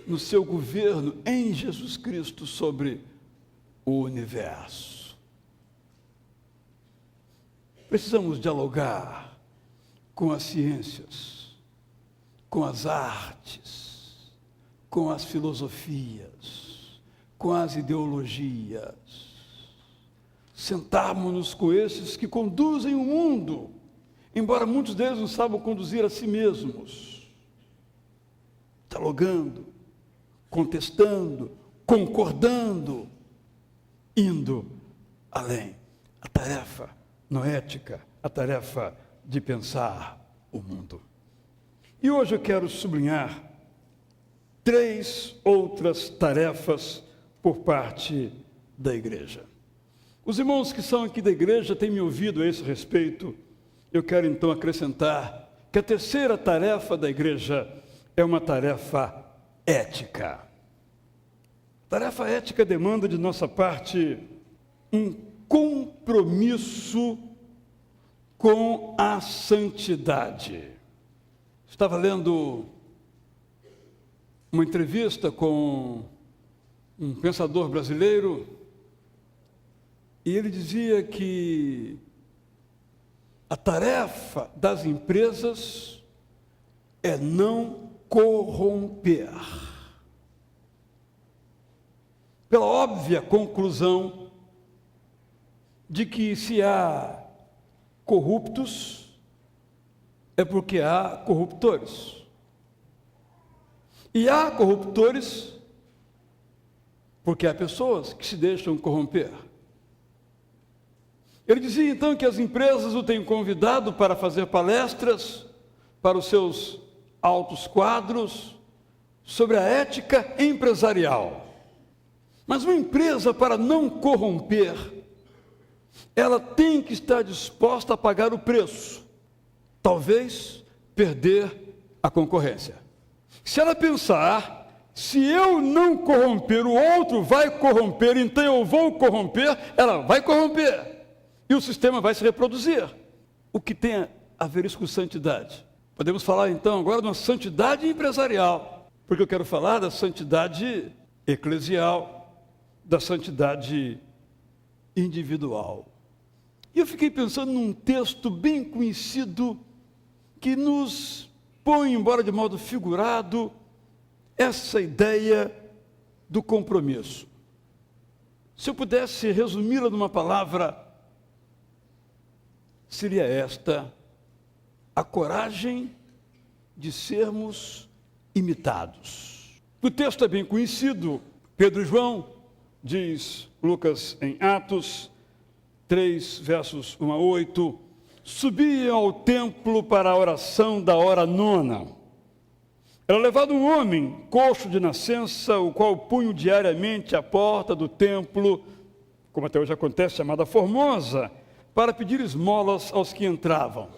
no seu governo em Jesus Cristo sobre o universo. Precisamos dialogar com as ciências, com as artes, com as filosofias, com as ideologias. Sentarmos-nos com esses que conduzem o mundo, embora muitos deles não saibam conduzir a si mesmos, dialogando, contestando, concordando, indo além. A tarefa noética, a tarefa de pensar o mundo. E hoje eu quero sublinhar 3 outras tarefas por parte da igreja. Os irmãos que são aqui da igreja têm me ouvido a esse respeito. Eu quero então acrescentar que a terceira tarefa da igreja é uma tarefa ética. Tarefa ética demanda de nossa parte um compromisso com a santidade. Estava lendo uma entrevista com um pensador brasileiro e ele dizia que A tarefa das empresas é não corromper. Pela óbvia conclusão de que se há corruptos, é porque há corruptores. E há corruptores porque há pessoas que se deixam corromper. Ele dizia então que as empresas o têm convidado para fazer palestras para os seus altos quadros sobre a ética empresarial. Mas uma empresa, para não corromper, ela tem que estar disposta a pagar o preço, talvez perder a concorrência. Se ela pensar, se eu não corromper, o outro vai corromper, então eu vou corromper, ela vai corromper. E o sistema vai se reproduzir. O que tem a ver isso com santidade? Podemos falar então agora de uma santidade empresarial, porque eu quero falar da santidade eclesial, da santidade individual. E eu fiquei pensando num texto bem conhecido que nos põe, embora de modo figurado, essa ideia do compromisso. Se eu pudesse resumi-la numa palavra, seria esta: a coragem de sermos imitados. O texto é bem conhecido. Pedro e João, diz Lucas em Atos 3, versos 1 a 8, subiam ao templo para a oração da hora nona. Era levado um homem, coxo de nascença, o qual punha diariamente à porta do templo, como até hoje acontece, chamada Formosa, para pedir esmolas aos que entravam.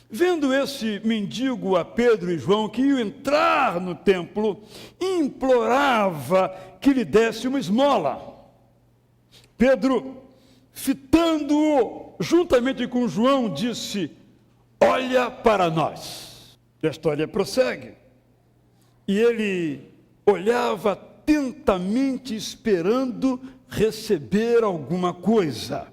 Vendo esse mendigo a Pedro e João, que iam entrar no templo, implorava que lhe desse uma esmola. Pedro, fitando-o juntamente com João, disse: olha para nós. E a história prossegue. E ele olhava atentamente, esperando receber alguma coisa.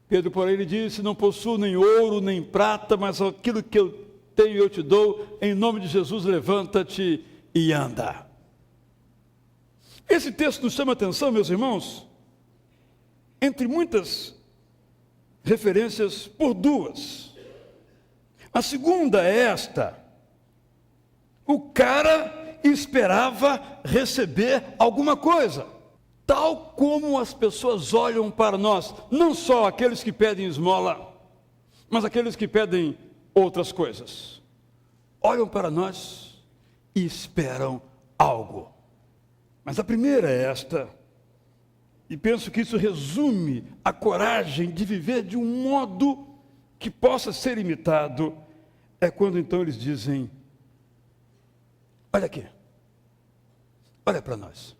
Pedro, porém, lhe disse: não possuo nem ouro, nem prata, mas aquilo que eu tenho eu te dou. Em nome de Jesus, levanta-te e anda. Esse texto nos chama a atenção, meus irmãos, entre muitas referências, por duas. A segunda é esta: o cara esperava receber alguma coisa. Tal como as pessoas olham para nós, não só aqueles que pedem esmola, mas aqueles que pedem outras coisas. Olham para nós e esperam algo. Mas a primeira é esta, e penso que isso resume a coragem de viver de um modo que possa ser imitado, é quando então eles dizem: olha aqui, olha para nós.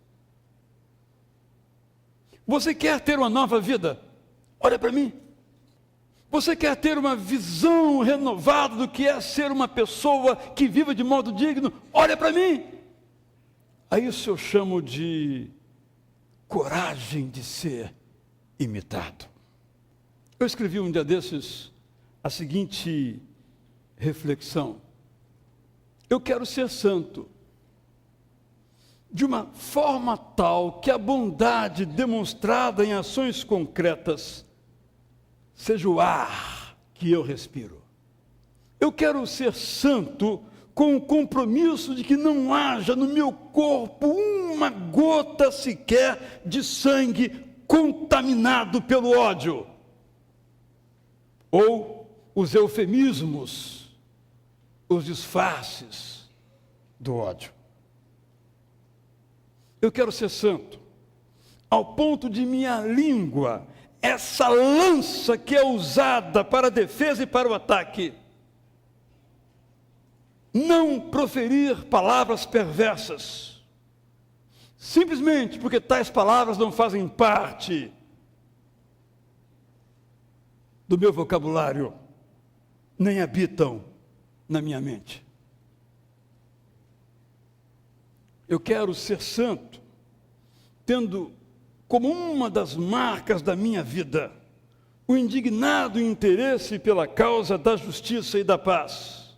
Você quer ter uma nova vida? Olha para mim. Você quer ter uma visão renovada do que é ser uma pessoa que viva de modo digno? Olha para mim. A isso eu chamo de coragem de ser imitado. Eu escrevi um dia desses a seguinte reflexão: eu quero ser santo de uma forma tal que a bondade demonstrada em ações concretas seja o ar que eu respiro. Eu quero ser santo com o compromisso de que não haja no meu corpo uma gota sequer de sangue contaminado pelo ódio, ou os eufemismos, os disfarces do ódio. Eu quero ser santo, ao ponto de minha língua, essa lança que é usada para a defesa e para o ataque, não proferir palavras perversas, simplesmente porque tais palavras não fazem parte do meu vocabulário, nem habitam na minha mente. Eu quero ser santo, tendo como uma das marcas da minha vida o indignado interesse pela causa da justiça e da paz.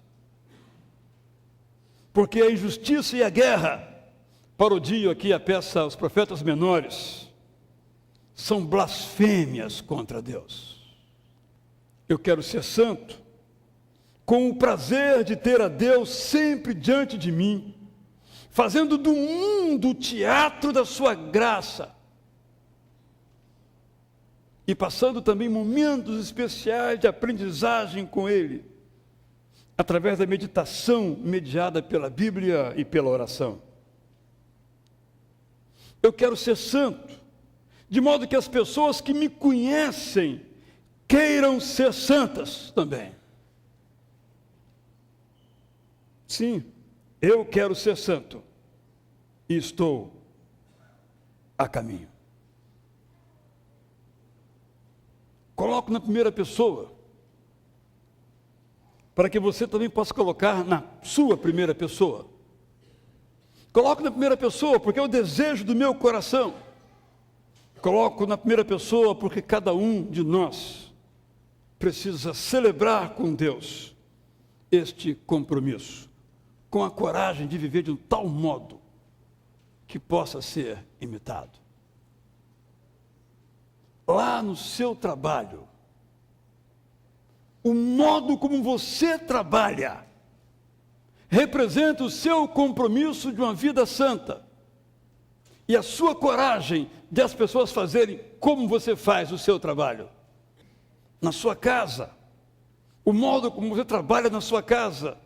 Porque a injustiça e a guerra, parodio aqui a peça Os Profetas Menores, são blasfêmias contra Deus. Eu quero ser santo, com o prazer de ter a Deus sempre diante de mim, fazendo do mundo o teatro da sua graça, e passando também momentos especiais de aprendizagem com Ele, através da meditação mediada pela Bíblia e pela oração. Eu quero ser santo, de modo que as pessoas que me conhecem queiram ser santas também. Sim, eu quero ser santo e estou a caminho. Coloco na primeira pessoa, para que você também possa colocar na sua primeira pessoa. Coloco na primeira pessoa porque é o desejo do meu coração. Coloco na primeira pessoa porque cada um de nós precisa celebrar com Deus este compromisso, com a coragem de viver de um tal modo que possa ser imitado. Lá no seu trabalho, o modo como você trabalha representa o seu compromisso de uma vida santa e a sua coragem de as pessoas fazerem como você faz o seu trabalho. Na sua casa, o modo como você trabalha na sua casa,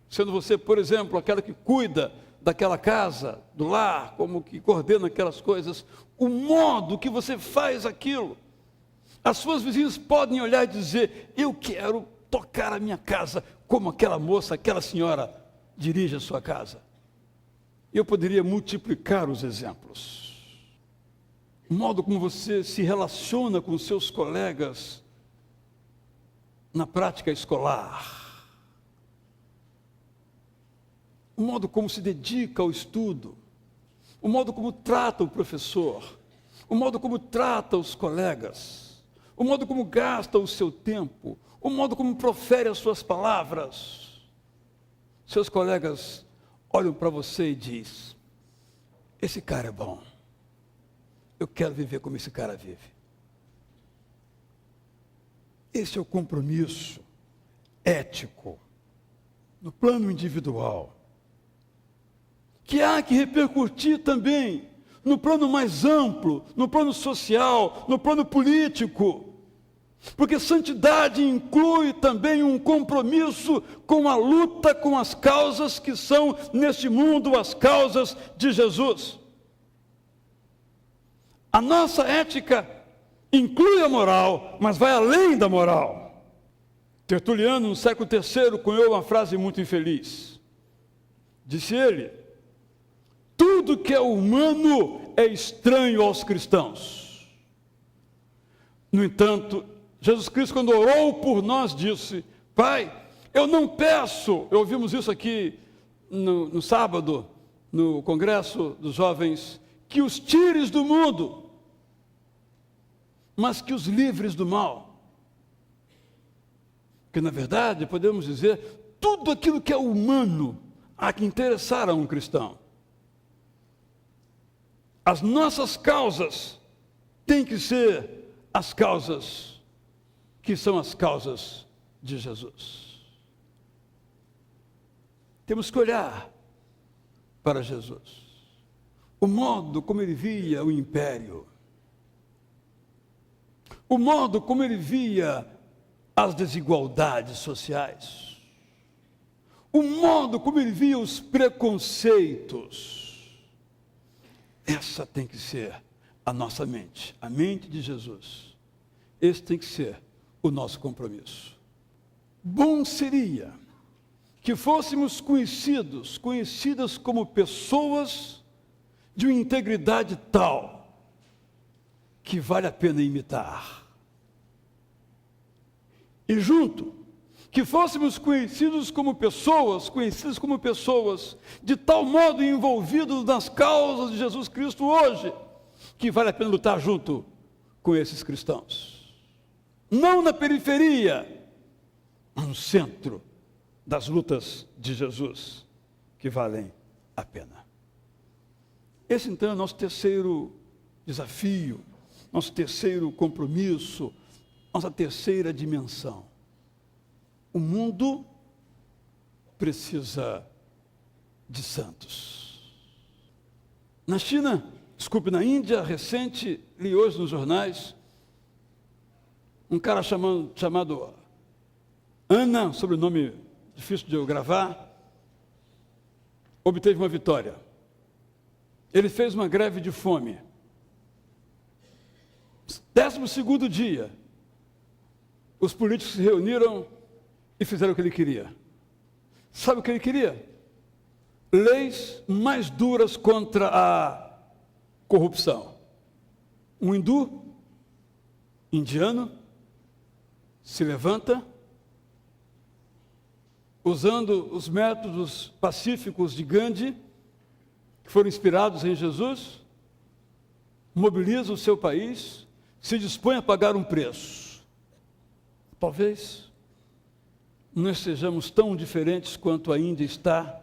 sendo você, por exemplo, aquela que cuida daquela casa, do lar, como que coordena aquelas coisas, o modo que você faz aquilo. As suas vizinhas podem olhar e dizer: eu quero tocar a minha casa como aquela moça, aquela senhora dirige a sua casa. Eu poderia multiplicar os exemplos. O modo como você se relaciona com seus colegas na prática escolar. O modo como se dedica ao estudo, o modo como trata o professor, o modo como trata os colegas, o modo como gasta o seu tempo, o modo como profere as suas palavras. Seus colegas olham para você e dizem: esse cara é bom, eu quero viver como esse cara vive. Esse é o compromisso ético, no plano individual, que há que repercutir também no plano mais amplo, no plano social, no plano político. Porque santidade inclui também um compromisso com a luta com as causas que são, neste mundo, as causas de Jesus. A nossa ética inclui a moral, mas vai além da moral. Tertuliano, no século III, cunhou uma frase muito infeliz. Disse ele: tudo que é humano é estranho aos cristãos. No entanto, Jesus Cristo, quando orou por nós, disse: Pai, eu não peço, ouvimos isso aqui no sábado, no congresso dos jovens, que os tires do mundo, mas que os livres do mal. Porque, na verdade, podemos dizer, tudo aquilo que é humano há que interessar a um cristão. As nossas causas têm que ser as causas que são as causas de Jesus. Temos que olhar para Jesus, o modo como ele via o império, o modo como ele via as desigualdades sociais, o modo como ele via os preconceitos. Essa tem que ser a nossa mente, a mente de Jesus. Esse tem que ser o nosso compromisso. Bom seria que fôssemos conhecidas como pessoas de uma integridade tal que vale a pena imitar. E junto, que fôssemos conhecidas como pessoas de tal modo envolvidos nas causas de Jesus Cristo hoje, que vale a pena lutar junto com esses cristãos. não na periferia, mas no centro das lutas de Jesus, que valem a pena. Esse, então, é o nosso terceiro desafio, nosso terceiro compromisso, nossa terceira dimensão. O mundo precisa de santos. Na China, na Índia, recente, li hoje nos jornais, um cara chamado Ana, sobrenome difícil de eu gravar, obteve uma vitória. Ele fez uma greve de fome. 12º dia, os políticos se reuniram e fizeram o que ele queria. Sabe o que ele queria? Leis mais duras contra a corrupção. Um indiano, se levanta, usando os métodos pacíficos de Gandhi, que foram inspirados em Jesus, mobiliza o seu país, se dispõe a pagar um preço. Talvez não estejamos tão diferentes quanto a Índia está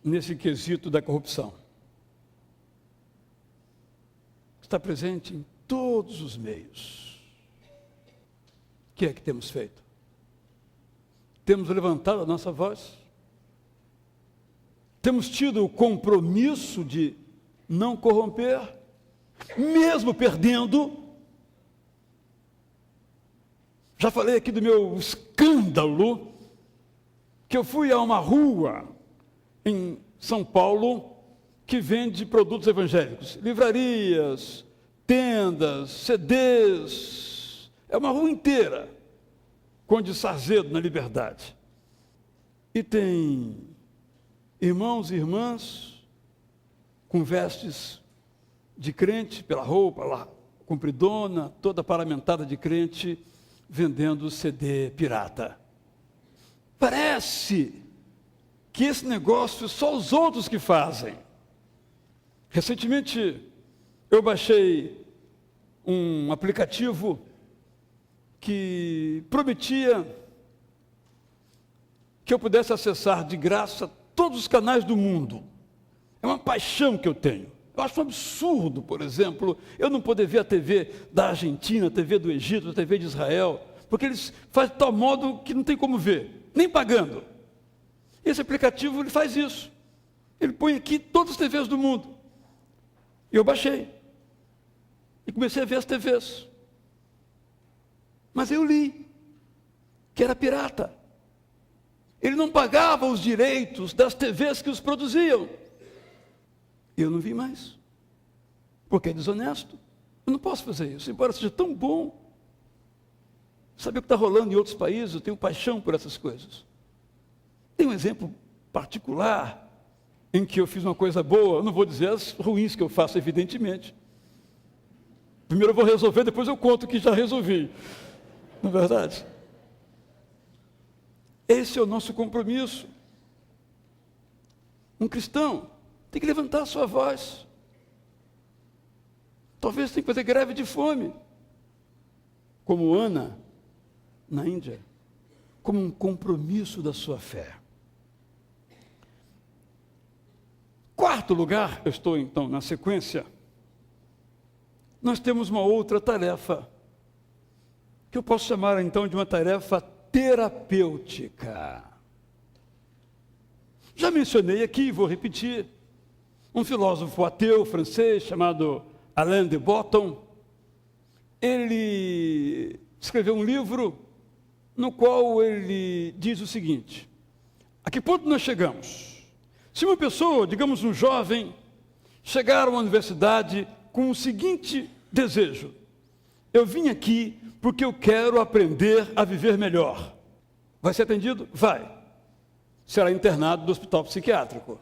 nesse quesito da corrupção. Está presente em todos os meios. O que é que temos feito? Temos levantado a nossa voz? Temos tido o compromisso de não corromper, mesmo perdendo? Já falei aqui do meu escândalo, que eu fui a uma rua em São Paulo que vende produtos evangélicos, livrarias, tendas, CDs, é uma rua inteira, Conde Sarzedo, na Liberdade. E tem irmãos e irmãs com vestes de crente, pela roupa lá, compridona, toda paramentada de crente, vendendo CD pirata. Parece que esse negócio só os outros que fazem. Recentemente, eu baixei um aplicativo que prometia que eu pudesse acessar de graça todos os canais do mundo. É uma paixão que eu tenho. Eu acho um absurdo, por exemplo, eu não poder ver a TV da Argentina, a TV do Egito, a TV de Israel, porque eles fazem de tal modo que não tem como ver, nem pagando. Esse aplicativo, ele faz isso. Ele põe aqui todas as TVs do mundo. E eu baixei. E comecei a ver as TVs. Mas eu li que era pirata. Ele não pagava os direitos das TVs que os produziam. Eu não vi mais, porque é desonesto. Eu não posso fazer isso, embora seja tão bom. Saber o que está rolando em outros países, eu tenho paixão por essas coisas. Tem um exemplo particular em que eu fiz uma coisa boa, eu não vou dizer as ruins que eu faço, evidentemente. Primeiro eu vou resolver, depois eu conto o que já resolvi. Não é verdade? Esse é o nosso compromisso. Um cristão tem que levantar a sua voz. Talvez tenha que fazer greve de fome, como Ana, na Índia, como um compromisso da sua fé. Quarto lugar, eu estou então na sequência, nós temos uma outra tarefa, que eu posso chamar então de uma tarefa terapêutica. Já mencionei aqui, vou repetir, um filósofo ateu francês chamado Alain de Botton. Ele escreveu um livro no qual ele diz o seguinte: a que ponto nós chegamos? Se uma pessoa, digamos um jovem, chegar a uma universidade com o seguinte desejo: eu vim aqui porque eu quero aprender a viver melhor. Vai ser atendido? Vai. Será internado do hospital psiquiátrico.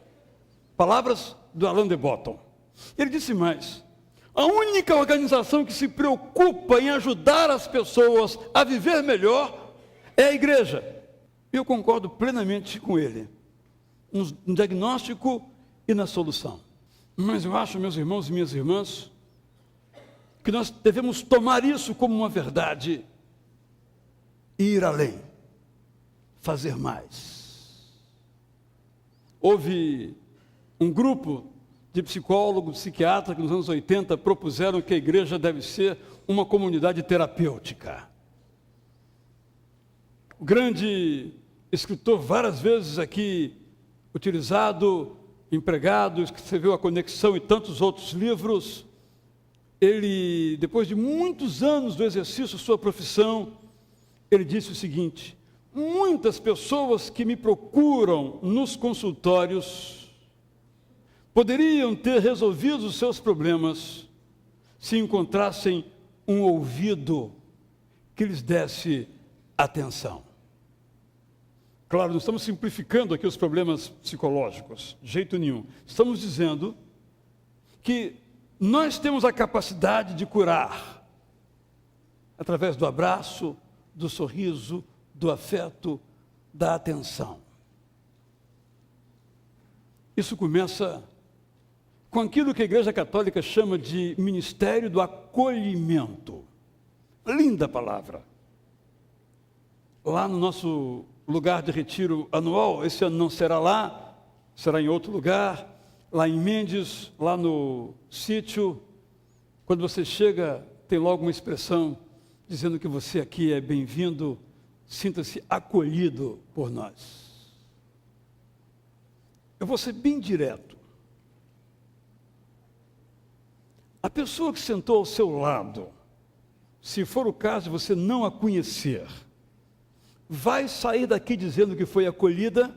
Palavras do Alain de Botton. Ele disse mais: a única organização que se preocupa em ajudar as pessoas a viver melhor é a igreja. Eu concordo plenamente com ele, no diagnóstico e na solução. Mas eu acho, meus irmãos e minhas irmãs, que nós devemos tomar isso como uma verdade ir além, fazer mais. Houve um grupo de psicólogos, psiquiatras que nos anos 80 propuseram que a igreja deve ser uma comunidade terapêutica. O grande escritor, várias vezes aqui utilizado, empregado, escreveu A Conexão e tantos outros livros. Ele, depois de muitos anos do exercício de sua profissão, ele disse o seguinte: muitas pessoas que me procuram nos consultórios poderiam ter resolvido os seus problemas se encontrassem um ouvido que lhes desse atenção. Claro, não estamos simplificando aqui os problemas psicológicos, de jeito nenhum. Estamos dizendo que nós temos a capacidade de curar através do abraço, do sorriso, do afeto, da atenção. Isso começa com aquilo que a Igreja Católica chama de ministério do acolhimento. Linda palavra. Lá no nosso lugar de retiro anual, esse ano não será lá, será em outro lugar, lá em Mendes, lá no sítio. Quando você chega, tem logo uma expressão dizendo que você aqui é bem-vindo, sinta-se acolhido por nós. Eu vou ser bem direto. A pessoa que sentou ao seu lado, se for o caso de você não a conhecer, vai sair daqui dizendo que foi acolhida?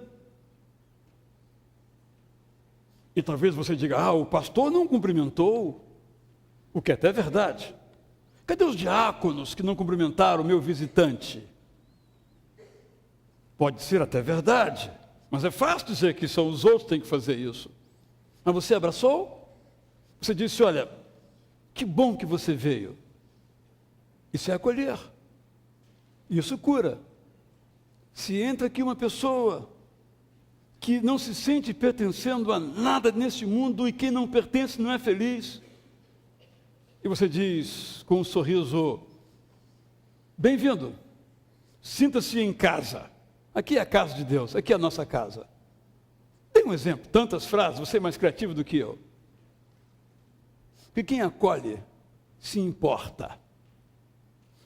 E talvez você diga: o pastor não cumprimentou, o que é até verdade. Cadê os diáconos que não cumprimentaram o meu visitante? Pode ser até verdade, mas é fácil dizer que são os outros que têm que fazer isso. Mas você abraçou? Você disse: olha, que bom que você veio. Isso é acolher. Isso cura. Se entra aqui uma pessoa que não se sente pertencendo a nada nesse mundo e quem não pertence não é feliz, e você diz com um sorriso: bem-vindo, sinta-se em casa. Aqui é a casa de Deus, aqui é a nossa casa. Tem um exemplo, tantas frases, você é mais criativo do que eu. Porque quem acolhe se importa.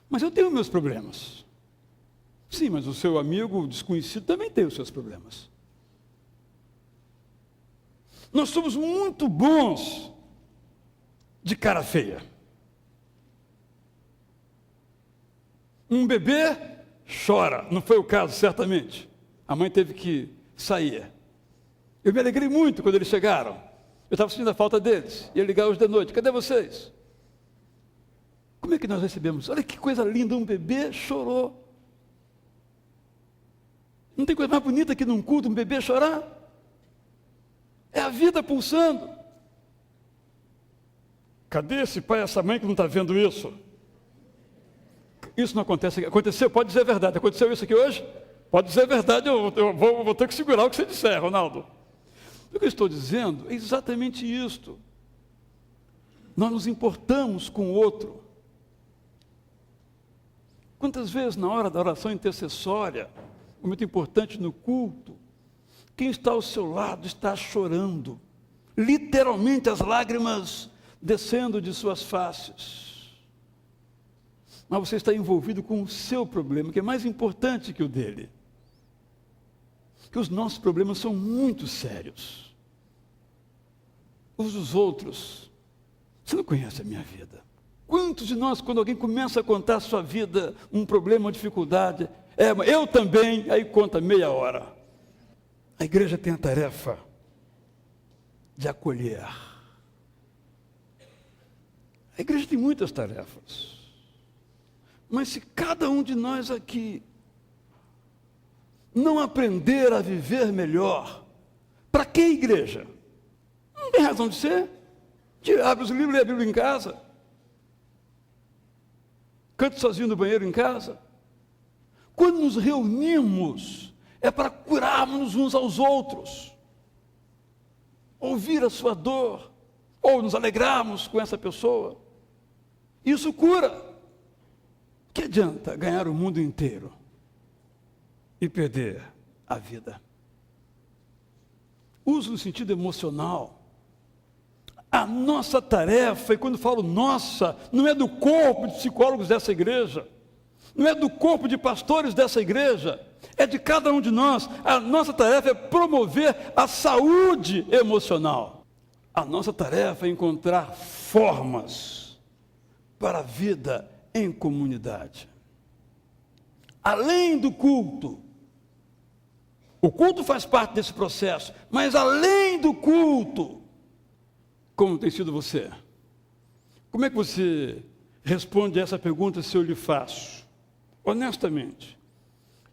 Mas eu tenho meus problemas. Sim, mas o seu amigo desconhecido também tem os seus problemas. Nós somos muito bons de cara feia. Um bebê chora, não foi o caso, certamente. A mãe teve que sair. Eu me alegrei muito quando eles chegaram. Eu estava sentindo a falta deles. Ia ligar hoje de noite: cadê vocês? Como é que nós recebemos? Olha que coisa linda, um bebê chorou. Não tem coisa mais bonita que num culto um bebê chorar? É a vida pulsando. Cadê esse pai e essa mãe que não está vendo isso? Isso não acontece. Aconteceu, pode dizer a verdade. Aconteceu isso aqui hoje? Pode dizer a verdade, eu vou ter que segurar o que você disser, Ronaldo. O que eu estou dizendo é exatamente isto. Nós nos importamos com o outro. Quantas vezes na hora da oração intercessória, muito importante no culto, quem está ao seu lado está chorando, literalmente as lágrimas descendo de suas faces. Mas você está envolvido com o seu problema, que é mais importante que o dele. Que os nossos problemas são muito sérios. Os dos outros, você não conhece a minha vida. Quantos de nós, quando alguém começa a contar a sua vida, um problema, uma dificuldade, eu também, aí conta meia hora. A igreja tem a tarefa de acolher. A igreja tem muitas tarefas. Mas se cada um de nós aqui não aprender a viver melhor, para que igreja? Não tem razão de ser. Abre os livros e lê a Bíblia em casa. Cante sozinho no banheiro em casa. Quando nos reunimos, é para curarmos uns aos outros. Ouvir a sua dor, ou nos alegrarmos com essa pessoa. Isso cura. Que adianta ganhar o mundo inteiro e perder a vida. Uso no sentido emocional. A nossa tarefa, e quando falo nossa, não é do corpo de psicólogos dessa igreja, não é do corpo de pastores dessa igreja, é de cada um de nós. A nossa tarefa é promover a saúde emocional. A nossa tarefa é encontrar formas para a vida em comunidade. Além do culto, o culto faz parte desse processo, mas além do culto, como tem sido você? Como é que você responde a essa pergunta se eu lhe faço? Honestamente,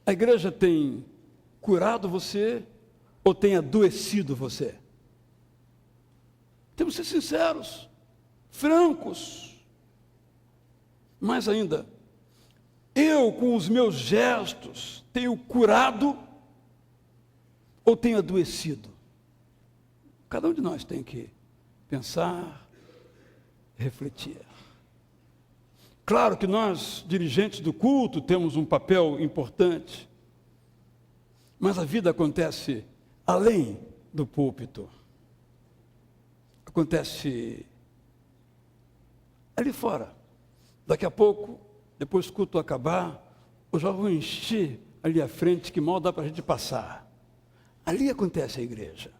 a igreja tem curado você ou tem adoecido você? Temos que ser sinceros, francos. Mais ainda, eu com os meus gestos tenho curado ou tenho adoecido? Cada um de nós tem que pensar, refletir. Claro que nós, dirigentes do culto, temos um papel importante, mas a vida acontece além do púlpito. Acontece ali fora. Daqui a pouco, depois do culto acabar, eu já vou encher ali à frente, que mal dá para a gente passar. Ali acontece a igreja.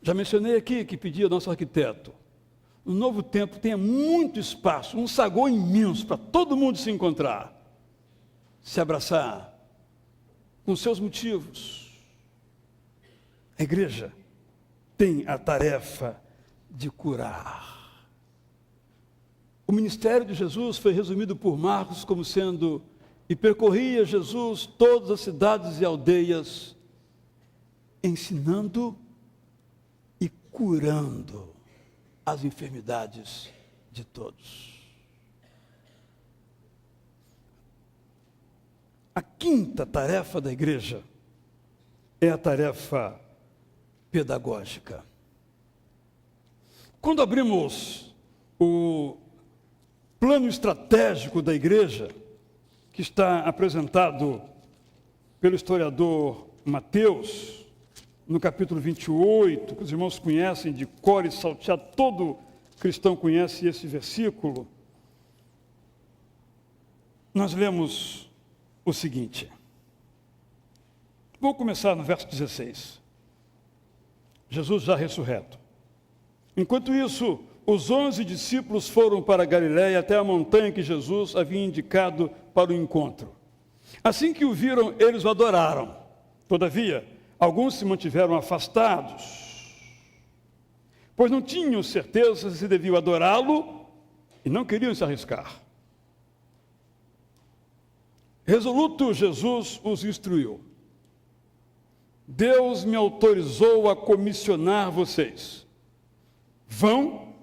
Já mencionei aqui que pedi ao nosso arquiteto, no novo templo tenha muito espaço, um saguão imenso para todo mundo se encontrar, se abraçar, com seus motivos. A igreja tem a tarefa de curar. O ministério de Jesus foi resumido por Marcos como sendo: e percorria Jesus todas as cidades e aldeias, ensinando e curando as enfermidades de todos. A quinta tarefa da igreja é a tarefa pedagógica. Quando abrimos o plano estratégico da igreja, que está apresentado pelo historiador Mateus, no capítulo 28, que os irmãos conhecem de cor e salteado, todo cristão conhece esse versículo, nós lemos o seguinte. Vou começar no verso 16. Jesus já ressurreto. Enquanto isso, os 11 discípulos foram para Galiléia, até a montanha que Jesus havia indicado para o encontro. Assim que o viram, eles o adoraram. Todavia, alguns se mantiveram afastados, pois não tinham certeza se deviam adorá-lo e não queriam se arriscar. Resoluto, Jesus os instruiu: Deus me autorizou a comissionar vocês. Vão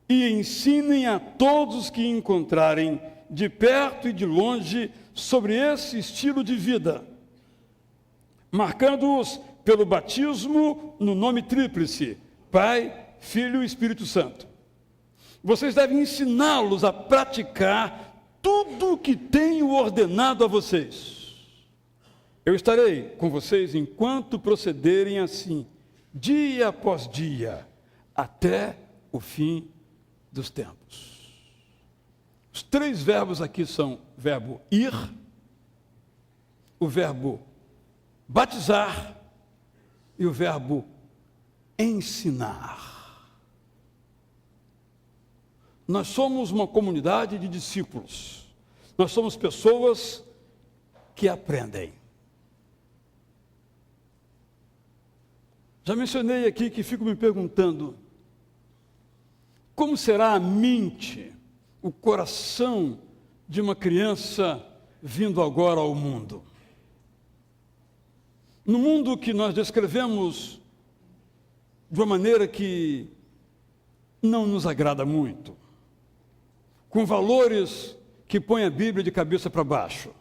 e ensinem a todos que encontrarem, de perto e de longe, sobre esse estilo de vida, marcando-os pelo batismo no nome tríplice: Pai, Filho e Espírito Santo. Vocês devem ensiná-los a praticar tudo o que tenho ordenado a vocês. Eu estarei com vocês enquanto procederem assim, dia após dia, até o fim dos tempos. Os 3 verbos aqui são o verbo ir, o verbo batizar e o verbo ensinar. Nós somos uma comunidade de discípulos. Nós somos pessoas que aprendem. Já mencionei aqui que fico me perguntando: como será a mente, o coração de uma criança vindo agora ao mundo? No mundo que nós descrevemos de uma maneira que não nos agrada muito, com valores que põem a Bíblia de cabeça para baixo.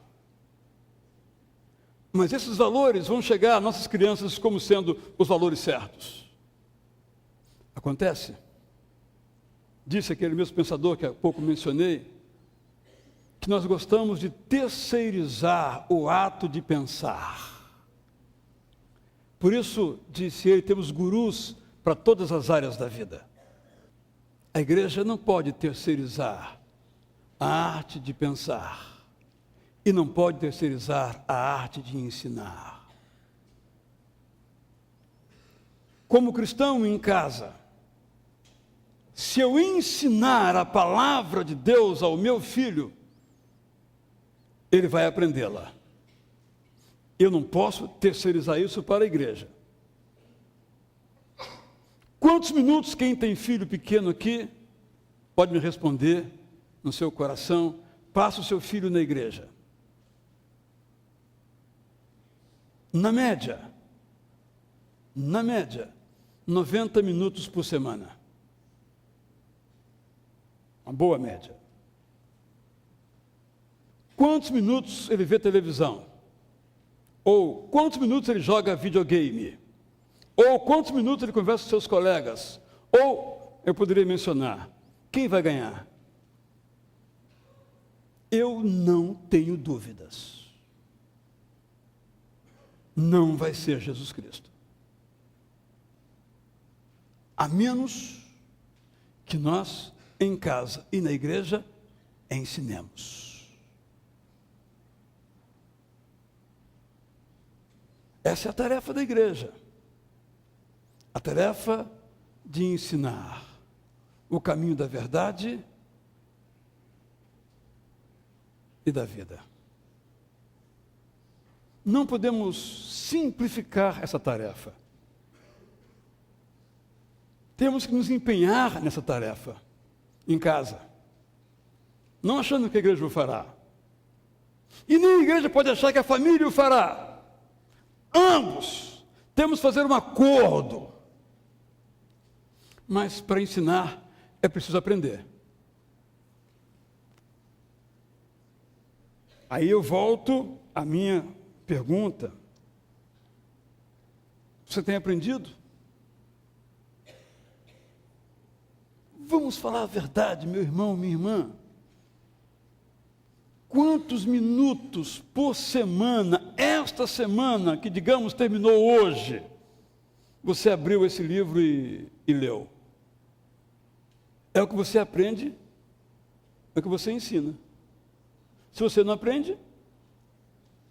Mas esses valores vão chegar às nossas crianças como sendo os valores certos. Acontece? Disse aquele mesmo pensador que há pouco mencionei, que nós gostamos de terceirizar o ato de pensar. Por isso, disse ele, temos gurus para todas as áreas da vida. A igreja não pode terceirizar a arte de pensar e não pode terceirizar a arte de ensinar. Como cristão em casa, se eu ensinar a palavra de Deus ao meu filho, ele vai aprendê-la. Eu não posso terceirizar isso para a igreja. Quantos minutos quem tem filho pequeno aqui pode me responder no seu coração, passa o seu filho na igreja? Na média, 90 minutos por semana. Uma boa média. Quantos minutos ele vê televisão? Ou quantos minutos ele joga videogame? Ou quantos minutos ele conversa com seus colegas? Ou, eu poderia mencionar, quem vai ganhar? Eu não tenho dúvidas. Não vai ser Jesus Cristo. A menos que nós, em casa e na igreja, ensinemos. Essa é a tarefa da igreja. A tarefa de ensinar o caminho da verdade e da vida. Não podemos simplificar essa tarefa. Temos que nos empenhar nessa tarefa, em casa. Não achando que a igreja o fará. E nem a igreja pode achar que a família o fará. Ambos temos que fazer um acordo. Mas para ensinar é preciso aprender. Aí eu volto à minha pergunta. Você tem aprendido? Vamos falar a verdade, meu irmão, minha irmã. Quantos minutos por semana, esta semana, que digamos terminou hoje, você abriu esse livro e leu? É o que você aprende, é o que você ensina. Se você não aprende,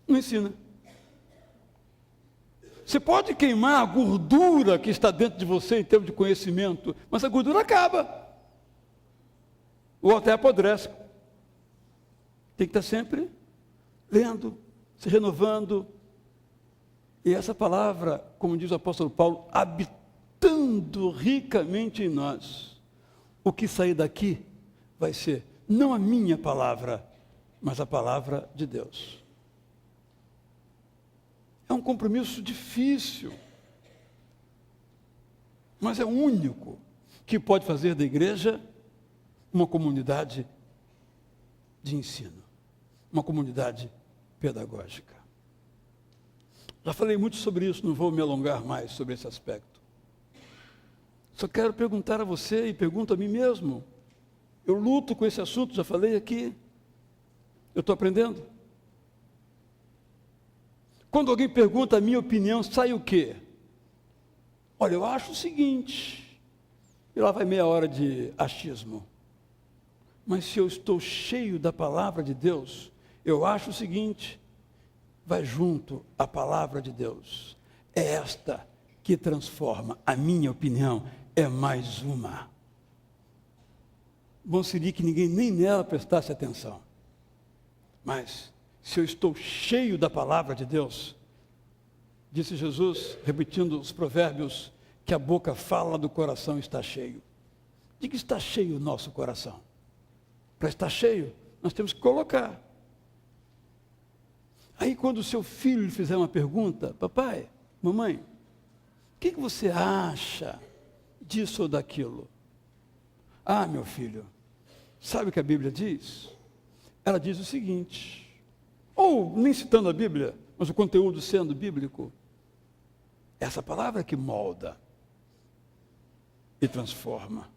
não ensina. Você pode queimar a gordura que está dentro de você em termos de conhecimento, mas a gordura acaba. Ou até apodrece. Tem que estar sempre lendo, se renovando. E essa palavra, como diz o apóstolo Paulo, habitando ricamente em nós. O que sair daqui vai ser não a minha palavra, mas a palavra de Deus. É um compromisso difícil, mas é o único que pode fazer da igreja uma comunidade de ensino, uma comunidade pedagógica. Já falei muito sobre isso, não vou me alongar mais sobre esse aspecto. Só quero perguntar a você e pergunto a mim mesmo. Eu luto com esse assunto, já falei aqui. Eu estou aprendendo? Quando alguém pergunta a minha opinião, sai o quê? Olha, eu acho o seguinte, e lá vai meia hora de achismo. Mas se eu estou cheio da palavra de Deus, eu acho o seguinte, vai junto à palavra de Deus. É esta que transforma. A minha opinião é mais uma. Bom seria que ninguém nem nela prestasse atenção. Mas, se eu estou cheio da palavra de Deus, disse Jesus, repetindo os provérbios, que a boca fala do coração está cheio. De que está cheio o nosso coração? Para estar cheio, nós temos que colocar. Aí quando o seu filho lhe fizer uma pergunta, papai, mamãe, o que você acha disso ou daquilo? Ah, meu filho, sabe o que a Bíblia diz? Ela diz o seguinte, ou nem citando a Bíblia, mas o conteúdo sendo bíblico, essa palavra que molda e transforma.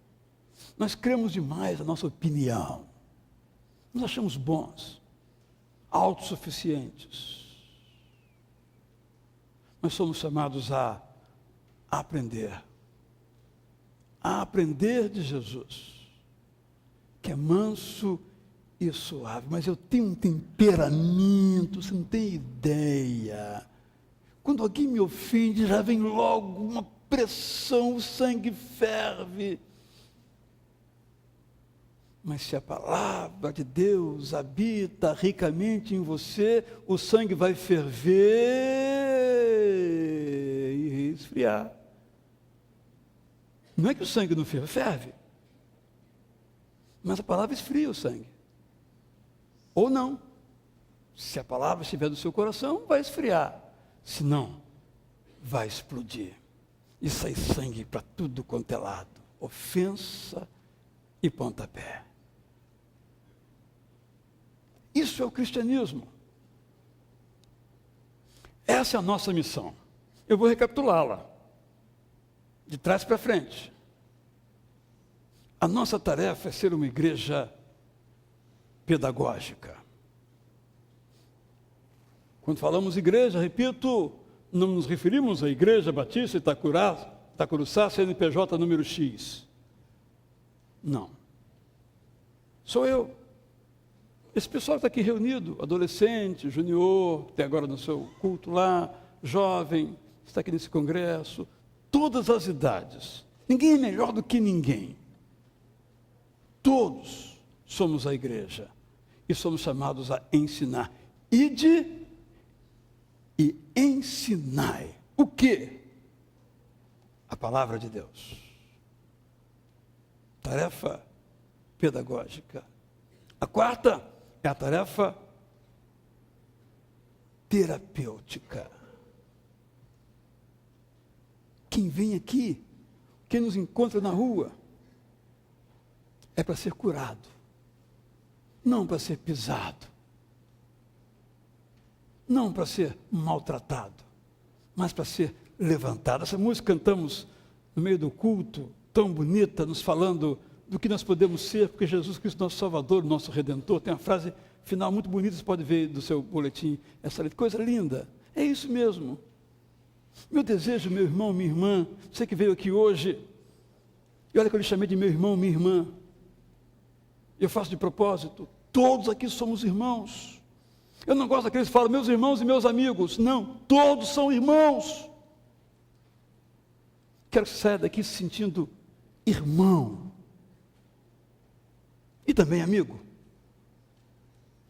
Nós cremos demais a nossa opinião. Nos achamos bons, autossuficientes. Mas somos chamados a aprender de Jesus, que é manso e suave. Mas eu tenho um temperamento, você não tem ideia. Quando alguém me ofende, já vem logo uma pressão, o sangue ferve. Mas se a palavra de Deus habita ricamente em você, o sangue vai ferver e esfriar. Não é que o sangue não ferve, mas a palavra esfria o sangue. Ou não. Se a palavra estiver no seu coração, vai esfriar. Se não, vai explodir. E sair sangue para tudo quanto é lado. Ofensa e pontapé. Isso é o cristianismo. Essa é a nossa missão. Eu vou recapitulá-la, de trás para frente. A nossa tarefa é ser uma igreja pedagógica. Quando falamos igreja, repito, não nos referimos à Igreja Batista Itacuruçá, CNPJ número X. Não. Sou eu. Esse pessoal que está aqui reunido, adolescente, junior, tem agora no seu culto lá, jovem, está aqui nesse congresso, todas as idades. Ninguém é melhor do que ninguém. Todos somos a igreja e somos chamados a ensinar. Ide e ensinai. O quê? A palavra de Deus. Tarefa pedagógica. A quarta é a tarefa terapêutica. Quem vem aqui, quem nos encontra na rua, é para ser curado, não para ser pisado, não para ser maltratado, mas para ser levantado. Essa música cantamos no meio do culto, tão bonita, nos falando do que nós podemos ser, porque Jesus Cristo, nosso Salvador, nosso Redentor, tem uma frase final muito bonita, você pode ver do seu boletim, essa coisa linda, é isso mesmo. Meu desejo, meu irmão, minha irmã, você que veio aqui hoje, e olha que eu lhe chamei de meu irmão, minha irmã, eu faço de propósito, todos aqui somos irmãos. Eu não gosto daqueles que falam, meus irmãos e meus amigos. Não, todos são irmãos. Quero que você saia daqui se sentindo irmão. E também amigo.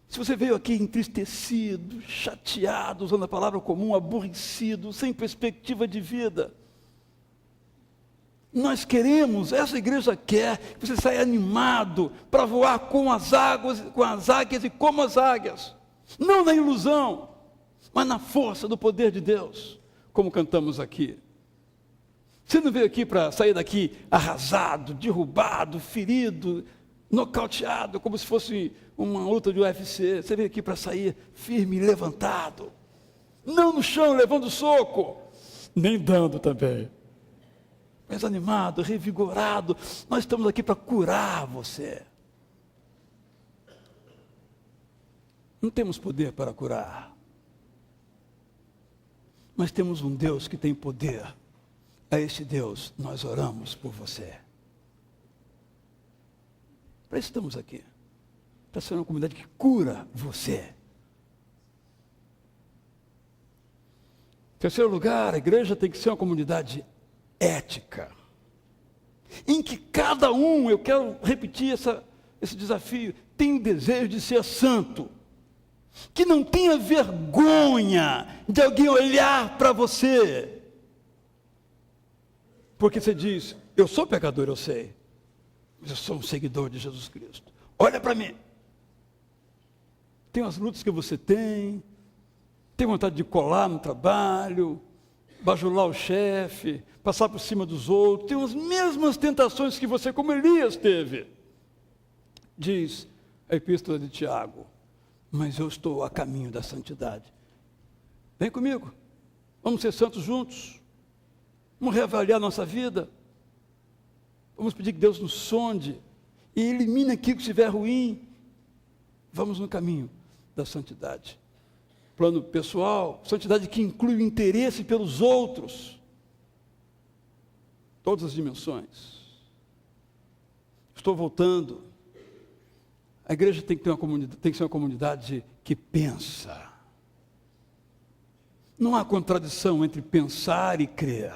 Se você veio aqui entristecido, chateado, usando a palavra comum, aborrecido, sem perspectiva de vida, nós queremos, essa igreja quer, que você saia animado para voar com as águias e como as águias. Não na ilusão, mas na força do poder de Deus, como cantamos aqui. Você não veio aqui para sair daqui arrasado, derrubado, ferido, nocauteado, como se fosse uma luta de UFC. Você veio aqui para sair firme e levantado. Não no chão, levando soco, nem dando também. Mas animado, revigorado. Nós estamos aqui para curar você. Não temos poder para curar. Mas temos um Deus que tem poder. A este Deus nós oramos por você. Para isso estamos aqui. Para ser uma comunidade que cura você. Em terceiro lugar, a igreja tem que ser uma comunidade ética. Em que cada um, eu quero repetir esse desafio, tem o desejo de ser santo. Que não tenha vergonha de alguém olhar para você. Porque você diz, eu sou pecador, eu sei. Mas eu sou um seguidor de Jesus Cristo. Olha para mim. Tem as lutas que você tem vontade de colar no trabalho, bajular o chefe, passar por cima dos outros, tem as mesmas tentações que você, como Elias teve. Diz a epístola de Tiago, mas eu estou a caminho da santidade. Vem comigo, vamos ser santos juntos, vamos reavaliar nossa vida, vamos pedir que Deus nos sonde e elimine aquilo que estiver ruim Vamos no caminho da santidade. Plano pessoal, santidade que inclui o interesse pelos outros. Todas as dimensões. Estou voltando. A igreja tem que ter uma comunidade, tem que ser uma comunidade que pensa. Não há contradição entre pensar e crer.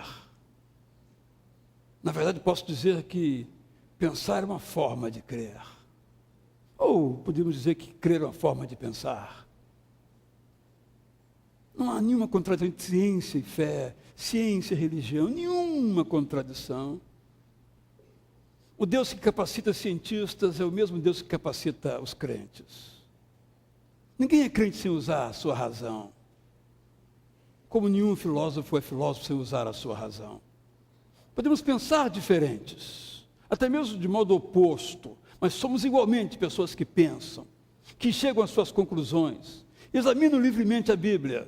Na verdade, posso dizer que pensar é uma forma de crer. Ou podemos dizer que crer é uma forma de pensar. Não há nenhuma contradição entre ciência e fé, ciência e religião, nenhuma contradição. O Deus que capacita cientistas é o mesmo Deus que capacita os crentes. Ninguém é crente sem usar a sua razão. Como nenhum filósofo é filósofo sem usar a sua razão. Podemos pensar diferentes, até mesmo de modo oposto, mas somos igualmente pessoas que pensam, que chegam às suas conclusões, examinam livremente a Bíblia.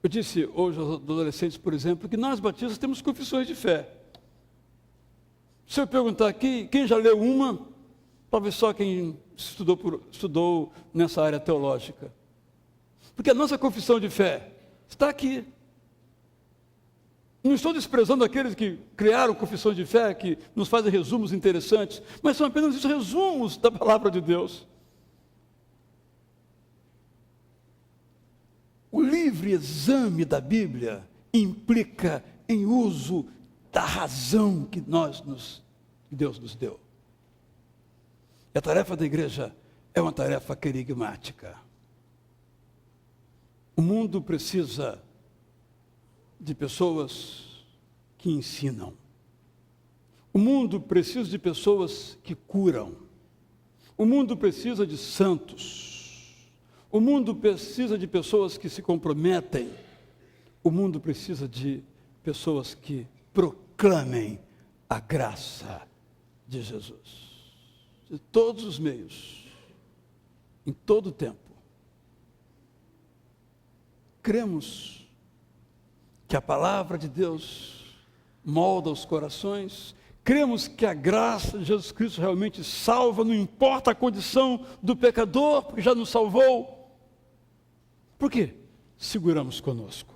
Eu disse hoje aos adolescentes, por exemplo, que nós batistas temos confissões de fé. Se eu perguntar aqui, quem já leu uma, talvez só quem estudou nessa área teológica. Porque a nossa confissão de fé está aqui. Não estou desprezando aqueles que criaram confissões de fé, que nos fazem resumos interessantes, mas são apenas os resumos da palavra de Deus. O livre exame da Bíblia implica em uso da razão que Deus nos deu. E a tarefa da igreja é uma tarefa querigmática. O mundo precisa de pessoas que ensinam. O mundo precisa de pessoas que curam. O mundo precisa de santos. O mundo precisa de pessoas que se comprometem. O mundo precisa de pessoas que proclamem a graça de Jesus. De todos os meios, em todo o tempo. Cremos que a palavra de Deus molda os corações, cremos que a graça de Jesus Cristo realmente salva, não importa a condição do pecador, porque já nos salvou. Por quê? Seguramos conosco,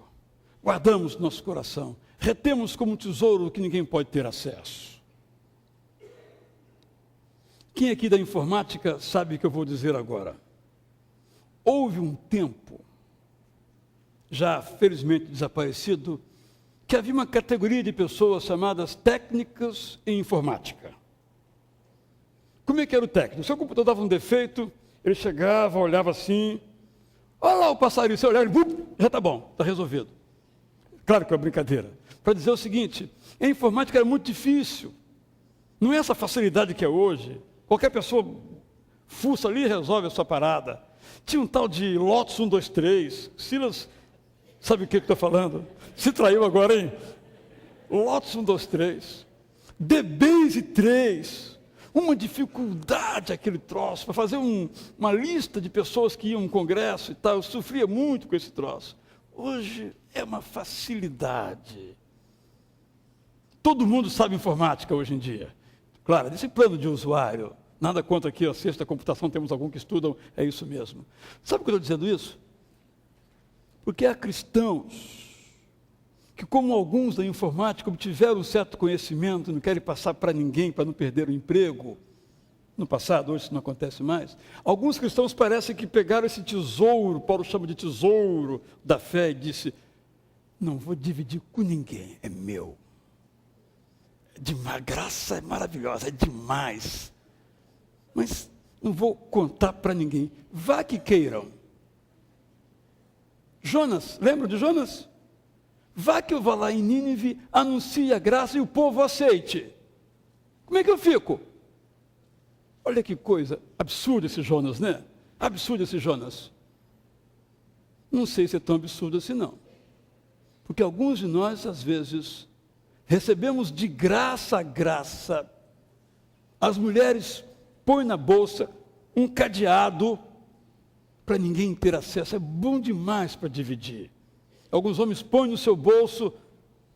guardamos nosso coração, retemos como um tesouro que ninguém pode ter acesso. Quem aqui da informática sabe o que eu vou dizer agora? Houve um tempo, já felizmente desaparecido, que havia uma categoria de pessoas chamadas técnicas em informática. Como é que era o técnico? Se o computador dava um defeito, ele chegava, olhava assim, olha lá o passarinho, você olhava, já está bom, está resolvido. Claro que é uma brincadeira. Para dizer o seguinte, a informática era muito difícil. Não é essa facilidade que é hoje. Qualquer pessoa fuça ali e resolve a sua parada. Tinha um tal de Lotus 123, Silas, sabe o que eu estou falando? Se traiu agora, hein? Lotus 123, DBase 3, uma dificuldade aquele troço, para fazer uma lista de pessoas que iam a um congresso e tal, eu sofria muito com esse troço. Hoje é uma facilidade. Todo mundo sabe informática hoje em dia. Claro, desse plano de usuário, nada contra aqui, a ciência da computação, temos alguns que estudam, é isso mesmo. Sabe por que eu estou dizendo isso? Porque há cristãos que, como alguns da informática, obtiveram um certo conhecimento, não querem passar para ninguém, para não perder o emprego. No passado, hoje isso não acontece mais. Alguns cristãos parecem que pegaram esse tesouro, Paulo chama de tesouro da fé, e disse, não vou dividir com ninguém, é meu. A graça é maravilhosa, é demais. Mas não vou contar para ninguém. Vá que queiram. Jonas, lembra de Jonas? Vá que eu vá lá em Nínive, anuncie a graça e o povo aceite. Como é que eu fico? Olha que coisa absurda esse Jonas, né? Absurdo esse Jonas. Não sei se é tão absurdo assim não. Porque alguns de nós, às vezes, recebemos de graça a graça. As mulheres põem na bolsa um cadeado para ninguém ter acesso. É bom demais para dividir. Alguns homens põem no seu bolso,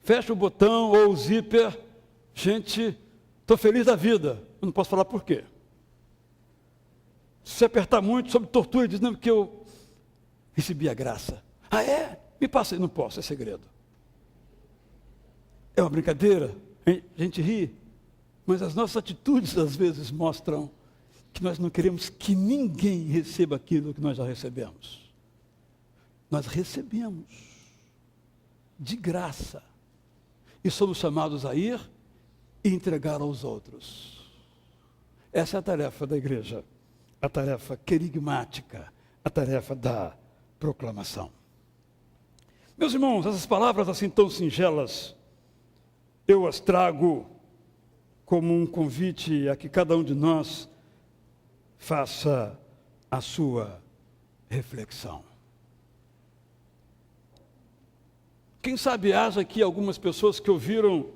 fecha o botão ou o zíper. Gente, estou feliz da vida. Eu não posso falar por quê. Se apertar muito, sob tortura, diz, não, porque eu recebi a graça. Ah, é? Me passa aí. Não posso, é segredo. É uma brincadeira, a gente ri, mas as nossas atitudes às vezes mostram que nós não queremos que ninguém receba aquilo que nós já recebemos. Nós recebemos de graça e somos chamados a ir e entregar aos outros. Essa é a tarefa da igreja, a tarefa querigmática, a tarefa da proclamação. Meus irmãos, essas palavras assim tão singelas, eu as trago como um convite a que cada um de nós faça a sua reflexão. Quem sabe haja aqui algumas pessoas que ouviram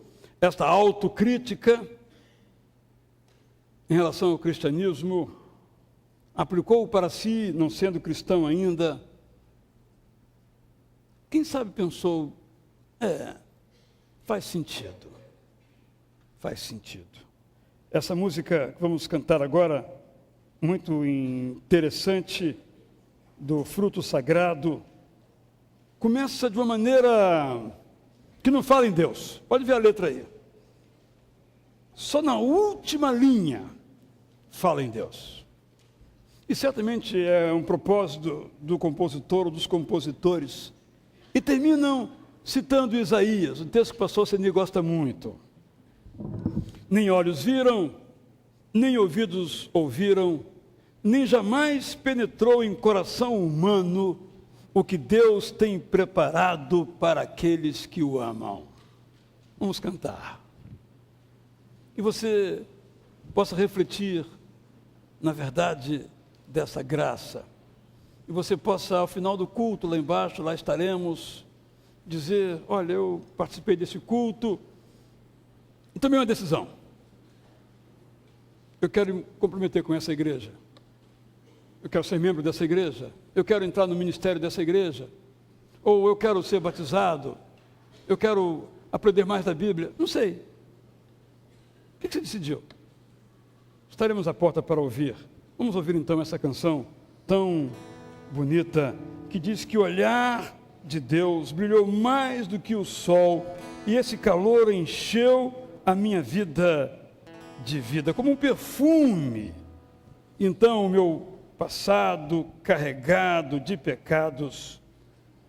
esta autocrítica em relação ao cristianismo, aplicou para si, não sendo cristão ainda. Quem sabe pensou, faz sentido. Faz sentido. Essa música que vamos cantar agora, muito interessante, do fruto sagrado, começa de uma maneira que não fala em Deus. Pode ver a letra aí. Só na última linha fala em Deus. E certamente é um propósito do compositor ou dos compositores. E terminam citando Isaías, um texto que o pastor Ceni gosta muito. Nem olhos viram, nem ouvidos ouviram, nem jamais penetrou em coração humano o que Deus tem preparado para aqueles que o amam. Vamos cantar. E você possa refletir na verdade dessa graça. E você possa, ao final do culto, lá embaixo, lá estaremos, dizer, olha, eu participei desse culto e tomei uma decisão. Eu quero me comprometer com essa igreja. Eu quero ser membro dessa igreja. Eu quero entrar no ministério dessa igreja. Ou eu quero ser batizado. Eu quero aprender mais da Bíblia. Não sei. O que você decidiu? Estaremos à porta para ouvir. Vamos ouvir então essa canção tão bonita, que diz que o olhar de Deus brilhou mais do que o sol, e esse calor encheu a minha vida de vida, como um perfume. Então o meu passado carregado de pecados,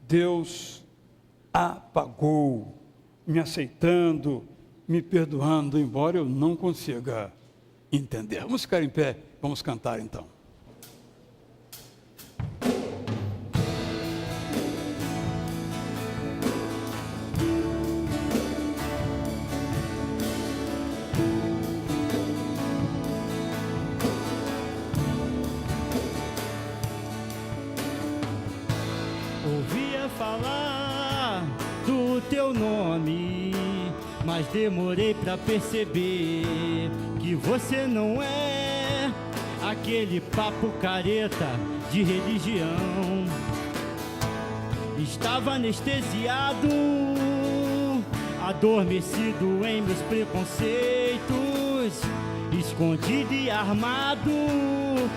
Deus apagou, me aceitando, me perdoando, embora eu não consiga entender. Vamos ficar em pé, vamos cantar então. Ouvia falar do teu nome, mas demorei pra perceber que você não é aquele papo careta de religião. Estava anestesiado, adormecido em meus preconceitos, escondido e armado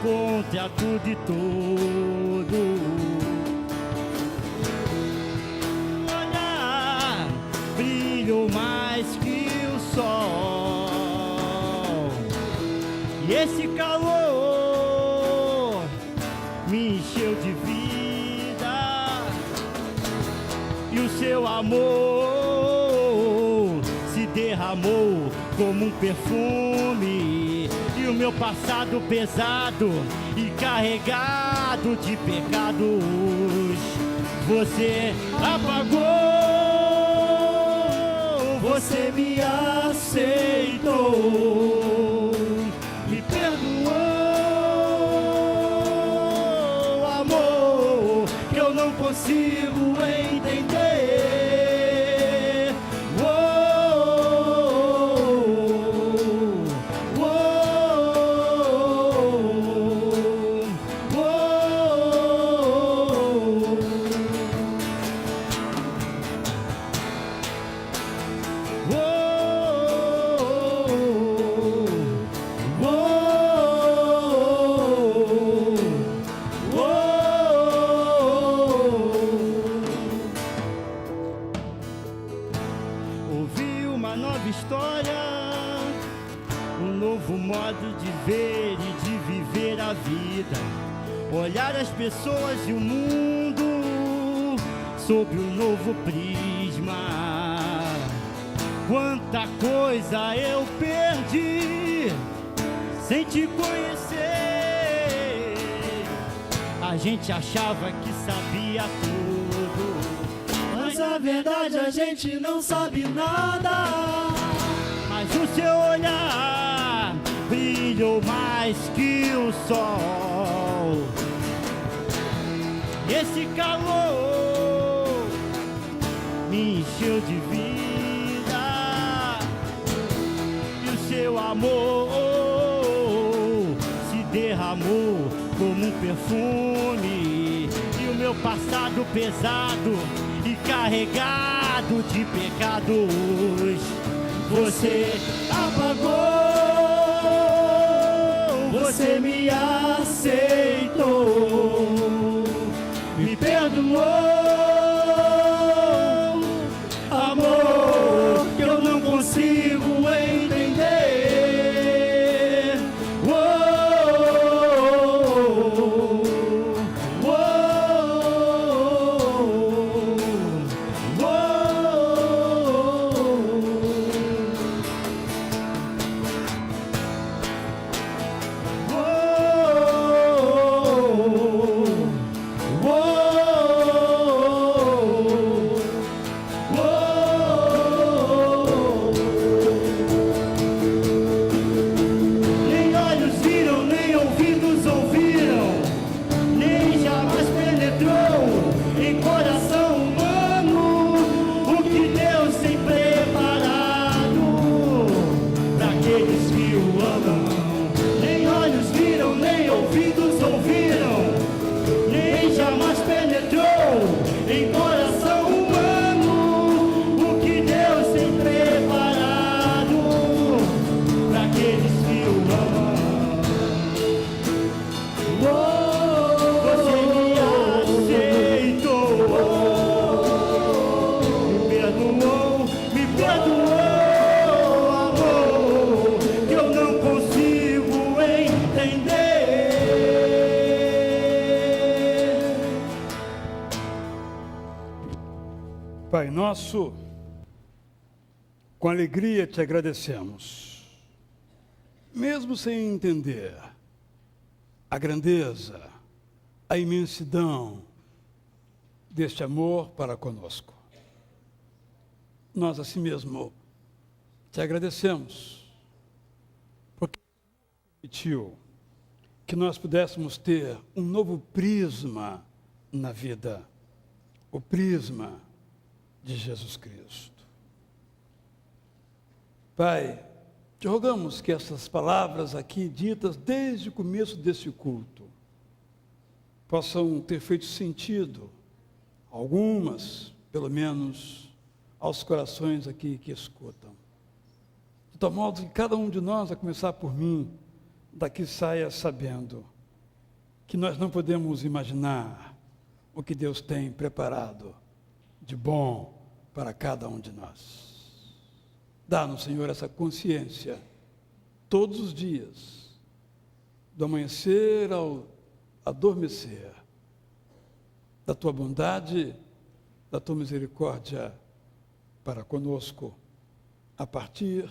contra tudo e todo. Brilhou mais que o sol, e esse calor me encheu de vida, e o seu amor se derramou como um perfume, e o meu passado pesado e carregado de pecados você apagou. Você me aceitou, me perdoou, amor, que eu não consigo entender. Oh, oh, oh, oh, oh. uma nova história, um novo modo de ver e de viver a vida, olhar as pessoas e o mundo sob um novo prisma. Quanta coisa eu perdi sem te conhecer. A gente achava que sabia tudo, mas na verdade a gente não sabe nada. Mas o seu olhar brilhou mais que o sol. Esse calor me encheu de vida. E o seu amor se derramou como um perfume. E o meu passado pesado e carregado de pecados você apagou. Você me aceitou, me perdoou, amor que eu não consigo entender. Oh, oh, oh, nem olhos viram, nem ouvidos ouviram, nem jamais penetrou em coração humano o que Deus tem preparado para aqueles que o amam. Nem olhos viram, nem ouvidos ouviram, nem jamais penetrou em coração humano o que Deus tem preparado para aqueles que o amam. Você me aceitou, me perdoou, amor que eu não consigo entender. Pai nosso, com alegria te agradecemos, mesmo sem entender a grandeza, a imensidão deste amor para conosco. Nós, assim mesmo, te agradecemos, porque permitiu que nós pudéssemos ter um novo prisma na vida, o prisma de Jesus Cristo. Pai, te rogamos que essas palavras aqui ditas desde o começo desse culto possam ter feito sentido, algumas, pelo menos, aos corações aqui que escutam. De tal modo que cada um de nós, a começar por mim, daqui saia sabendo que nós não podemos imaginar o que Deus tem preparado de bom para cada um de nós. Dá-nos, Senhor, essa consciência todos os dias, do amanhecer ao adormecer, da tua bondade, da tua misericórdia para conosco, a partir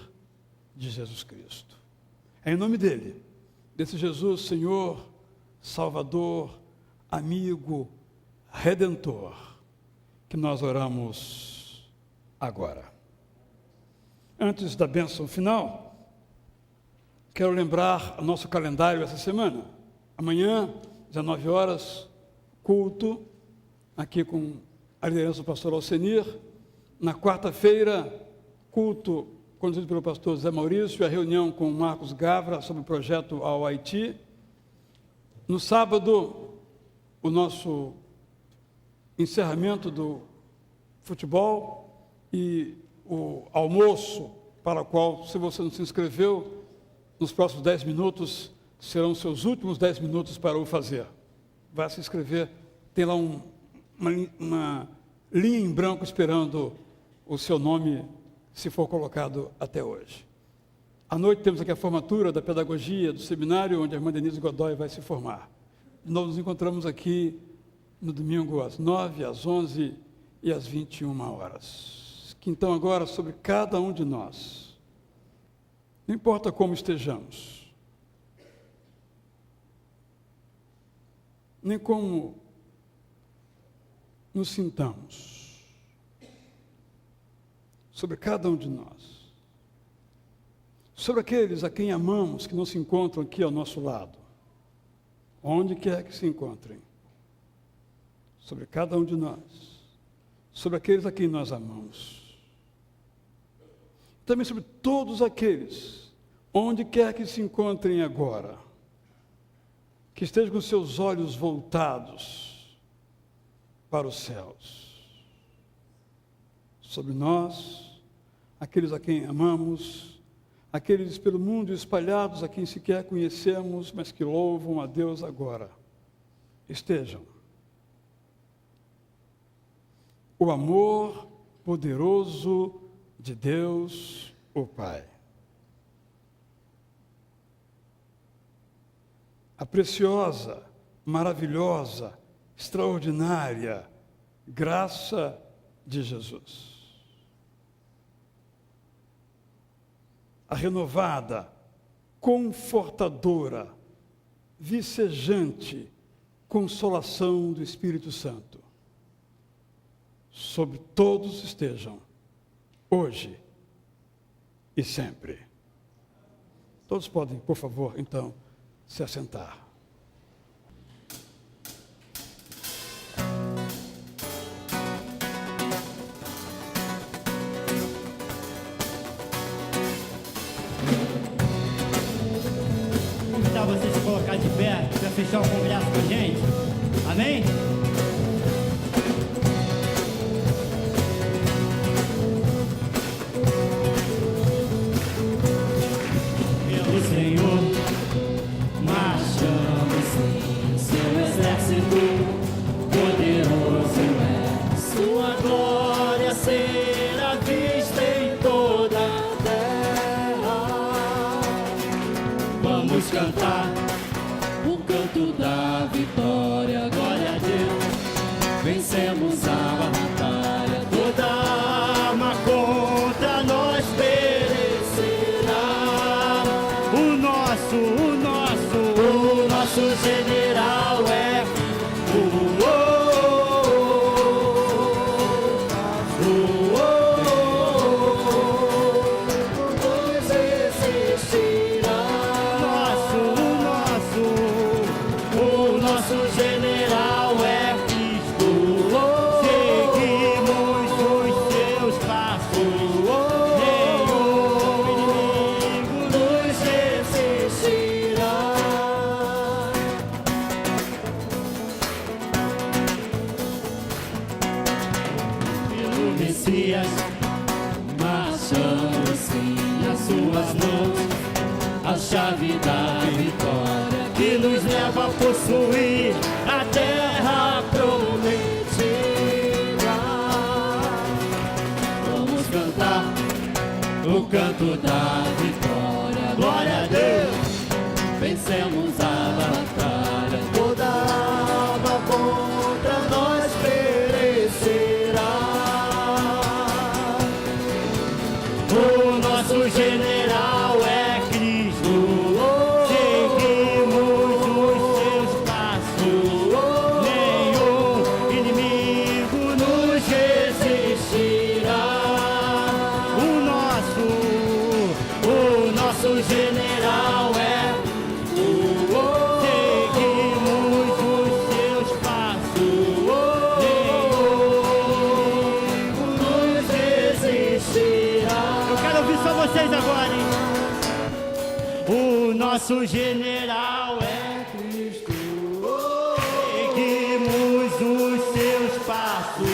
de Jesus Cristo. É em nome dele, desse Jesus, Senhor, Salvador, amigo, Redentor, que nós oramos agora. Antes da bênção final, quero lembrar o nosso calendário essa semana. Amanhã, 19 horas, culto, aqui com a liderança do pastor Alcenir. Na quarta-feira, culto conduzido pelo pastor Zé Maurício, a reunião com o Marcos Gavra sobre o projeto ao Haiti. No sábado, o nosso encerramento do futebol e o almoço, para o qual, se você não se inscreveu, nos próximos 10 minutos, serão seus últimos 10 minutos para o fazer. Vai se inscrever, tem lá uma linha em branco esperando o seu nome se for colocado até hoje. À noite temos aqui a formatura da pedagogia do seminário, onde a irmã Denise Godoy vai se formar. Nós nos encontramos aqui no domingo às 9, às 11 e às 21 horas. Que então agora sobre cada um de nós, não importa como estejamos, nem como nos sintamos, sobre cada um de nós, sobre aqueles a quem amamos que não se encontram aqui ao nosso lado, onde quer que se encontrem, sobre cada um de nós, sobre aqueles a quem nós amamos, também sobre todos aqueles, onde quer que se encontrem agora, que estejam com seus olhos voltados para os céus, sobre nós, aqueles a quem amamos, aqueles pelo mundo espalhados a quem sequer conhecemos, mas que louvam a Deus agora, estejam. O amor poderoso de Deus, o Pai. A preciosa, maravilhosa, extraordinária graça de Jesus. A renovada, confortadora, vicejante consolação do Espírito Santo sobre todos estejam, hoje e sempre. Todos podem, por favor, então, se assentar. Vou convidar você a se colocar de pé para fechar o congresso com a gente. Amém? Pelo Senhor, marchamos em seu exército, poderoso é sua glória será vista em toda a terra. Vamos cantar o canto da vitória, glória a Deus, vencemos a batalha, toda arma contra nós perecerá. O nosso general é nos existirá. O nosso general é Cristo. Seguimos os seus passos. Nenhum inimigo nos resistirá. Pelo Messias, marchamos sim nas suas mãos, a chave da vitória que nos leva a possuir a terra prometida. Vamos cantar o canto da vitória, glória a Deus, vencemos a batalha, toda arma contra nós perecerá. O nosso general é Cristo. Seguimos os seus passos. Nenhum inimigo nos resistirá. O nosso general é seguimos os seus passos. Nenhum nos resistirá. Eu quero ouvir só vocês agora, hein? O nosso general é Cristo. Seguimos os seus passos.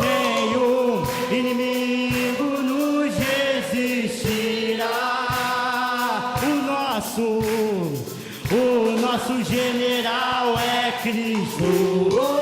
Nenhum inimigo nos resistirá. O nosso general é Cristo.